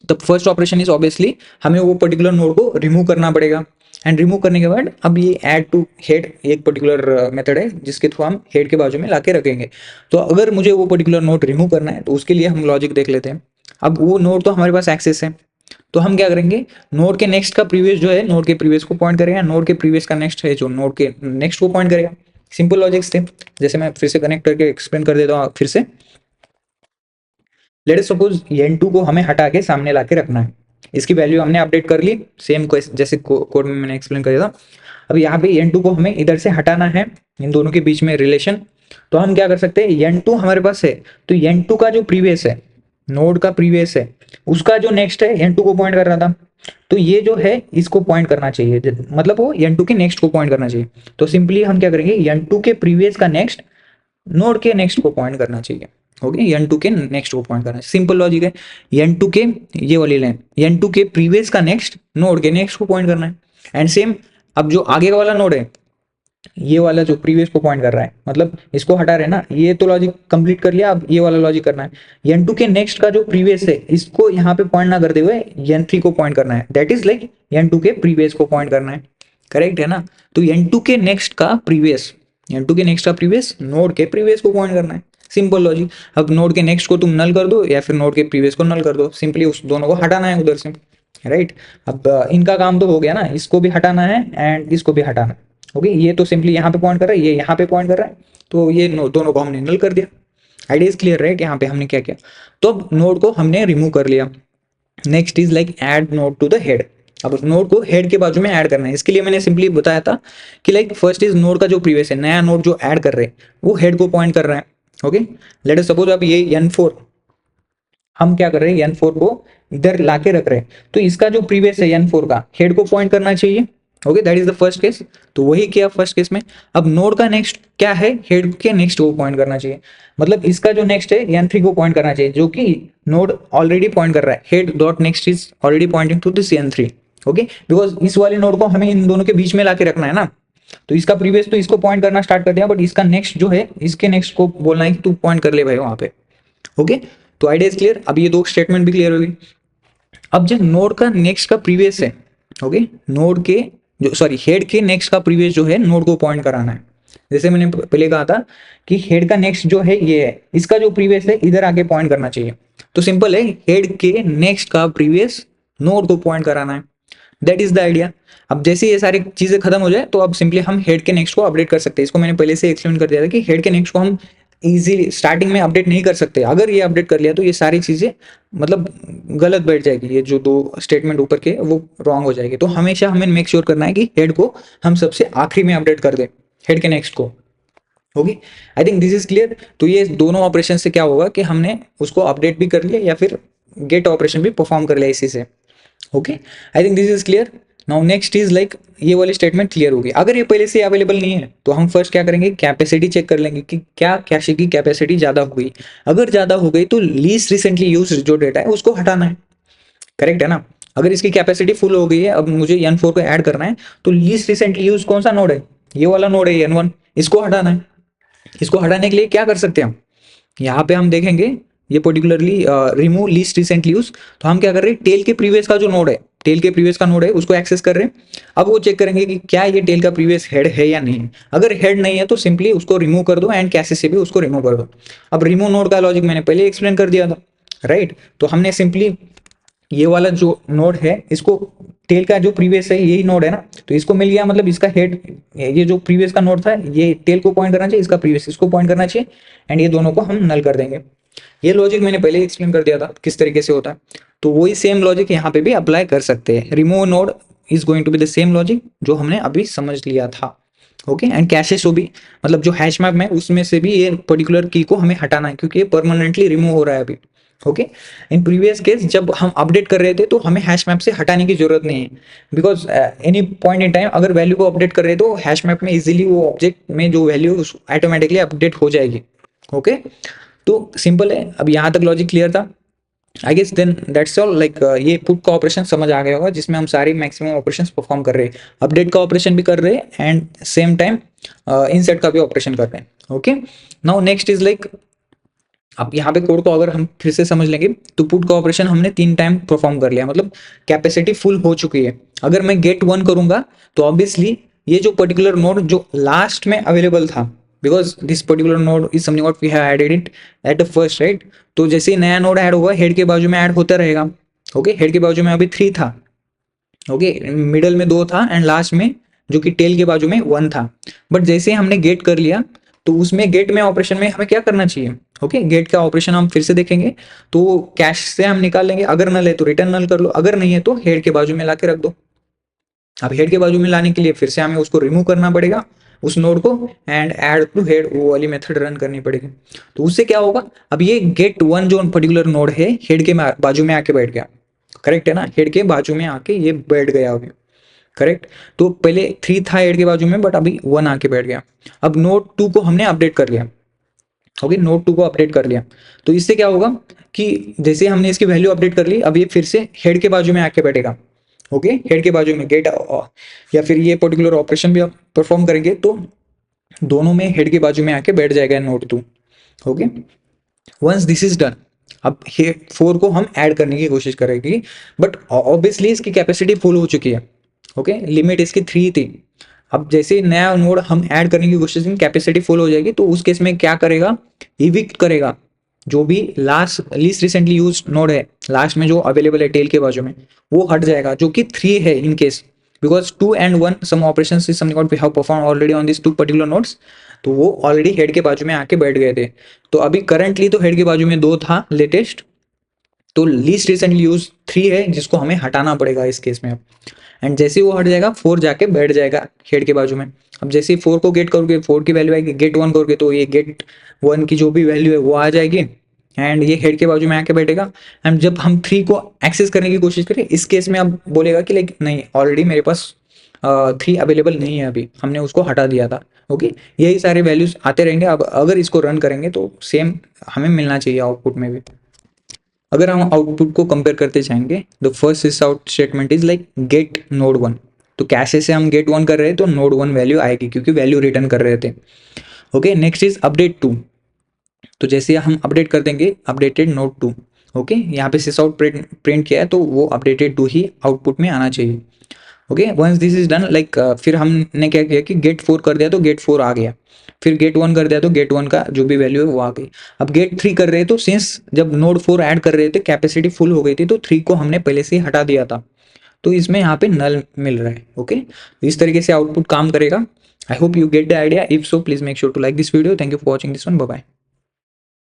तो फर्स्ट ऑपरेशन इज ऑब्वियसली हमें वो पर्टिकुलर नोड को रिमूव करना पड़ेगा। एंड रिमूव करने के बाद अब ये ऐड टू हेड एक पर्टिकुलर मेथड है जिसके थ्रू हम हेड के बाजू में लाके रखेंगे। तो अगर मुझे वो पर्टिकुलर नोड रिमूव करना है तो उसके लिए हम लॉजिक देख लेते हैं। अब वो नोड तो हमारे पास एक्सेस है, तो हम क्या करेंगे, नोड के नेक्स्ट का प्रीवियस जो है नोड के प्रीवियस को पॉइंट करेगा, नोड के प्रीवियस का नेक्स्ट है जो नोड के नेक्स्ट को पॉइंट करेगा। सिंपल लॉजिक्स थे। जैसे मैं फिर से कनेक्ट करके एक्सप्लेन कर देता हूँ फिर से। लेट अस सपोज n2 को हमें हटा के सामने लाके रखना है, इसकी वैल्यू हमने अपडेट कर ली सेम जैसे कोड में मैंने एक्सप्लेन कर दिया था। अब यहाँ पे n2 को हमें इधर से हटाना है, इन दोनों के बीच में रिलेशन। तो हम क्या कर सकते हैं, n2 हमारे पास है तो n2 का जो प्रीवियस है, नोड का प्रीवियस है, उसका जो नेक्स्ट है n2 को पॉइंट कर रहा था, तो ये जो है इसको पॉइंट करना चाहिए, मतलब वो n2 के नेक्स्ट को पॉइंट करना चाहिए। तो सिंपली हम क्या करेंगे, n2 के प्रीवियस का नेक्स्ट नोड के नेक्स्ट को पॉइंट करना चाहिए। ओके, n2 के नेक्स्ट को पॉइंट करना है, सिंपल लॉजिक है। n2 के ये वाली लाइन n2 के प्रीवियस का नेक्स्ट नोड के नेक्स्ट को पॉइंट करना है। एंड सेम अब जो आगे का वाला नोड है, ये वाला जो प्रीवियस को पॉइंट कर रहा है, मतलब इसको हटा रहे ना, ये तो लॉजिक कंप्लीट कर लिया। अब ये वाला लॉजिक करना है, n2 के नेक्स्ट का जो प्रीवियस है इसको यहाँ पे पॉइंट ना करते हुए n3 को पॉइंट करना है, दैट इज लाइक n2 के प्रीवियस को पॉइंट करना है, करेक्ट है ना। तो n2 के नेक्स्ट का प्रीवियस, n2 के नेक्स्ट का प्रीवियस नोड के प्रीवियस को पॉइंट करना है, सिंपल लॉजिक। अब नोड के नेक्स्ट को तुम नल कर दो या फिर नोड के प्रीवियस को नल कर दो, सिंपली उस दोनों को हटाना है उधर से। राइट। अब इनका काम तो हो गया ना, इसको भी हटाना है एंड इसको भी हटाना है। ओके, ये तो सिंपली यहाँ पे पॉइंट कर रहा है, ये यहाँ पे पॉइंट कर रहा है, तो ये दोनों को हमने नल कर दिया। Idea is clear, right. यहाँ पे हमने क्या किया, तो अब नोड को हमने रिमूव कर लिया। Next is like add node to the head. अब उस नोड को हेड के बाजू में ऐड करना है। इसके लिए मैंने सिंपली बताया था कि लाइक फर्स्ट इज नोड का जो प्रीवियस है, नया नोड जो ऐड कर रहे हैं वो हेड को पॉइंट कर रहा है। ओके, लेट अस सपोज अब ये n4 हम क्या कर रहे हैं, n4 को इधर लाके रख रहे हैं, तो इसका जो प्रीवियस है n4 का हेड को पॉइंट करना चाहिए। Okay, that is the first case. तो वही किया फर्स्ट केस में। अब नोड का नेक्स्ट क्या है, हेड के नेक्स्ट को पॉइंट करना चाहिए। मतलब इसका जो नेक्स्ट है n3 को पॉइंट करना चाहिए, जो कि नोड ऑलरेडी पॉइंट कर रहा है। Head dot next is already pointing to this n3। Okay, because इस वाले नोड को हमें इन दोनों के बीच में लाके रखना है ना। तो इसका प्रीवियस तो इसको पॉइंट करना स्टार्ट कर दिया, बट इसका नेक्स्ट जो है इसके नेक्स्ट को बोलना है कि तू पॉइंट कर ले भाई वहां पे। ओके, तो आइडिया इज क्लियर। अब ये दो स्टेटमेंट भी क्लियर होगी। अब जो नोड का नेक्स्ट का प्रीवियस है, ओके, नोड के जो सॉरी हेड के नेक्स्ट का प्रीवियस जो है नोड को पॉइंट कराना है। जैसे मैंने पहले कहा था कि हेड का नेक्स्ट जो है ये है, इसका जो प्रीवियस है इधर आके पॉइंट करना चाहिए। तो सिंपल है, हेड के नेक्स्ट का प्रीवियस नोड को पॉइंट कराना है। That is the idea. अब जैसे ये सारी चीजें खत्म हो जाए तो अब सिंपली हम हेड के नेक्स्ट को अपडेट कर सकते हैं। इसको मैंने पहले से एक्सप्लेन कर दिया था कि हेड के नेक्स्ट को हम इजीली स्टार्टिंग में अपडेट नहीं कर सकते। अगर ये अपडेट कर लिया तो ये सारी चीजें मतलब गलत बैठ जाएगी, ये जो दो स्टेटमेंट ऊपर के वो रॉन्ग हो जाएगी। तो हमेशा हमें मेक श्योर करना है कि हेड को हम सबसे आखिरी में अपडेट कर दें, हेड के नेक्स्ट को। Okay, I think this is clear. तो ये दोनों ऑपरेशन से क्या होगा कि हमने उसको अपडेट भी कर लिया या फिर गेट ऑपरेशन भी परफॉर्म कर लिया इसी से। Okay, I think this is clear. Now next is like ये वाली स्टेटमेंट क्लियर होगी। अगर ये पहले से अवेलेबल नहीं है तो हम फर्स्ट क्या करेंगे, कैपेसिटी चेक कर लेंगे कि क्या कैशे की कैपेसिटी ज्यादा हो गई। अगर ज्यादा हो गई तो लीस्ट रिसेंटली यूज जो डेटा है उसको हटाना है। करेक्ट है ना। अगर इसकी कैपेसिटी फुल हो गई है, अब मुझे n4 को ऐड करना है, तो लीस्ट रिसेंटली यूज कौन सा नोड है, ये वाला नोड है n1, इसको हटाना है। इसको हटाने के लिए क्या कर सकते हैं हम, यहाँ पे हम देखेंगे ये particularly remove least recently use. तो हम क्या कर रहे हैं, टेल के प्रीवियस का जो नोड है, टेल के प्रीवियस का नोड है उसको एक्सेस कर रहे हैं। अब वो चेक करेंगे कि क्या ये टेल का प्रीवियस हेड है या नहीं है। अगर हेड नहीं है तो सिंपली उसको रिमूव कर दो एंड कैसे से भी उसको रिमूव कर दो। अब रिमूव नोड का लॉजिक मैंने पहले एक्सप्लेन कर दिया था, राइट। तो हमने सिंपली ये वाला जो नोड है इसको, टेल का जो प्रीवियस है यही नोड है ना, तो इसको मिल गया। मतलब इसका हेड, ये जो प्रीवियस का नोड था ये टेल को पॉइंट करना चाहिए, इसका प्रीवियस इसको पॉइंट करना चाहिए, एंड ये दोनों को हम नल कर देंगे। ये लॉजिक मैंने पहले एक्सप्लेन कर दिया था किस तरीके से होता है। तो वही सेम लॉजिक यहाँ पे भी अप्लाई कर सकते हैं। Remove node is going to be the same logic जो हमने अभी समझ लिया था। ओके, एंड कैशे सो भी मतलब जो हैश मैप में उसमें से भी ये पर्टिकुलर की को हमें हटाना है क्योंकि ये परमानेंटली रिमूव हो रहा है अभी। ओके, इन प्रीवियस केस जब हम अपडेट कर रहे थे तो हमें हैश मैप से हटाने की जरूरत नहीं है, because any point in time अगर वैल्यू को अपडेट कर रहे हैं तो हैश मैप में इजीली वो ऑब्जेक्ट में जो वैल्यू ऑटोमेटिकली अपडेट हो जाएगी। ओके, तो सिंपल है। अब यहाँ तक लॉजिक क्लियर था I guess. Then that's all. Like ये पुट का ऑपरेशन समझ आ गया होगा जिसमें हम सारी मैक्सिमम ऑपरेशंस परफॉर्म कर रहे हैं। अपडेट का ऑपरेशन भी कर रहे हैं एंड सेम टाइम इनसेट का भी ऑपरेशन कर रहे हैं। Okay, now next is like, अब यहाँ पे कोड को अगर हम फिर से समझ लेंगे तो पुट का ऑपरेशन हमने 3 टाइम परफॉर्म कर लिया, मतलब कैपेसिटी फुल हो चुकी है। अगर मैं गेट 1 करूंगा तो ऑब्वियसली ये जो पर्टिकुलर नोड जो लास्ट में अवेलेबल था, because this particular node is something what we have added it at the first, right. तो जैसे ही नया नोड ऐड होगा हेड के बाजू में ऐड होता रहेगा। ओके, हेड के बाजू में अभी 3 था, ओके, मिडल में 2 था एंड लास्ट में जो कि टेल के बाजू में 1 था। बट जैसे हमने गेट कर लिया तो उसमें गेट में ऑपरेशन में हमें क्या करना चाहिए, ओके, गेट का ऑपरेशन हम फिर से देखेंगे। तो कैश से हम निकाल लेंगे, अगर नल है तो रिटर्न नल कर लो, अगर नहीं है तो हेड के बाजू में ला के रख दो। अब हेड के बाजू में लाने के लिए फिर से हमें उसको रिमूव करना पड़ेगा उस नोड को, एंड ऐड टू हेड वो वाली मेथड रन करनी पड़ेगी। तो उससे क्या होगा, अब ये गेट 1 जो पर्टिकुलर नोड है हेड के बाजू में आके बैठ गया। करेक्ट है ना, हेड के बाजू में आके ये बैठ गया अभी। करेक्ट, तो पहले 3 था हेड के बाजू में बट अभी 1 आके बैठ गया। अब नोड 2 को हमने अपडेट कर लिया। ओके, नोड 2 को अपडेट कर लिया तो इससे क्या होगा कि जैसे हमने इसकी वैल्यू अपडेट कर ली, अब ये फिर से हेड के बाजू में आके बैठेगा। ओके, हेड के बाजू में गेट या फिर ये पर्टिकुलर ऑपरेशन भी आप परफॉर्म करेंगे तो दोनों में हेड के बाजू में आके बैठ जाएगा node 2। Okay, once this is done, अब हेड 4 को हम ऐड करने की कोशिश करेंगे, बट ऑब्वियसली इसकी कैपेसिटी फुल हो चुकी है। ओके, लिमिट इसकी 3 थी। अब जैसे नया नोड हम ऐड करने की कोशिश करेंगे कैपेसिटी फुल हो जाएगी, तो उस केस में क्या करेगा, इविक्ट करेगा जो भी last least recently use node है, लास्ट में जो अवेलेबल है टेल के बाजू में, वो हट जाएगा, जो कि 3 है in case, because 2 and 1 sum operations is something what we have perform already on this 2 particular nodes, तो वो ऑलरेडी हेड के बाजू में आके बैठ गए थे। तो अभी करंटली तो हेड के बाजू में 2 था लेटेस्ट, तो लीस्ट रिसेंटली यूज 3 है जिसको हमें हटाना पड़ेगा इस केस में अब। एंड जैसे ही वो हट जाएगा 4 जाके बैठ जाएगा हेड के बाजू में। अब जैसे ही 4 को गेट करोगे, 4 की वैल्यू आएगी, गेट 1 करोगे तो ये गेट 1 की जो भी वैल्यू है वो आ जाएगी, एंड ये हेड के बाजू में आके बैठेगा। एंड जब हम 3 को एक्सेस करने की कोशिश करें, इस केस में अब बोलेगा कि लाइक नहीं, ऑलरेडी मेरे पास 3 अवेलेबल नहीं है, अभी हमने उसको हटा दिया था। ओके, यही सारे वैल्यूज आते रहेंगे। अब अगर इसको रन करेंगे तो सेम हमें मिलना चाहिए आउटपुट में भी। अगर हम आउटपुट को कंपेयर करते जाएंगे, the first sysout statement is like get node 1। तो कैसे से हम गेट 1 कर रहे हैं तो नोड 1 वैल्यू आएगी क्योंकि वैल्यू रिटर्न कर रहे थे। Okay, next is update 2। तो जैसे हम अपडेट कर देंगे अपडेटेड नोड 2, ओके, यहाँ पे सिस आउट प्रिंट किया है तो वो अपडेटेड 2 ही आउटपुट में आना चाहिए। Okay, once this is done, like फिर हमने क्या किया कि गेट 4 कर दिया तो गेट 4 आ गया, फिर गेट 1 कर दिया तो गेट 1 का जो भी वैल्यू है वो आ गई। अब गेट 3 कर रहे तो सिंस जब नोड 4 ऐड कर रहे थे कैपेसिटी फुल हो गई थी, तो 3 को हमने पहले से ही हटा दिया था, तो इसमें यहाँ पे नल मिल रहा है। ओके, इस तरीके से आउटपुट काम करेगा। I hope you get the idea. If so please make sure to like this video. Thank you for watching this one. Bye bye.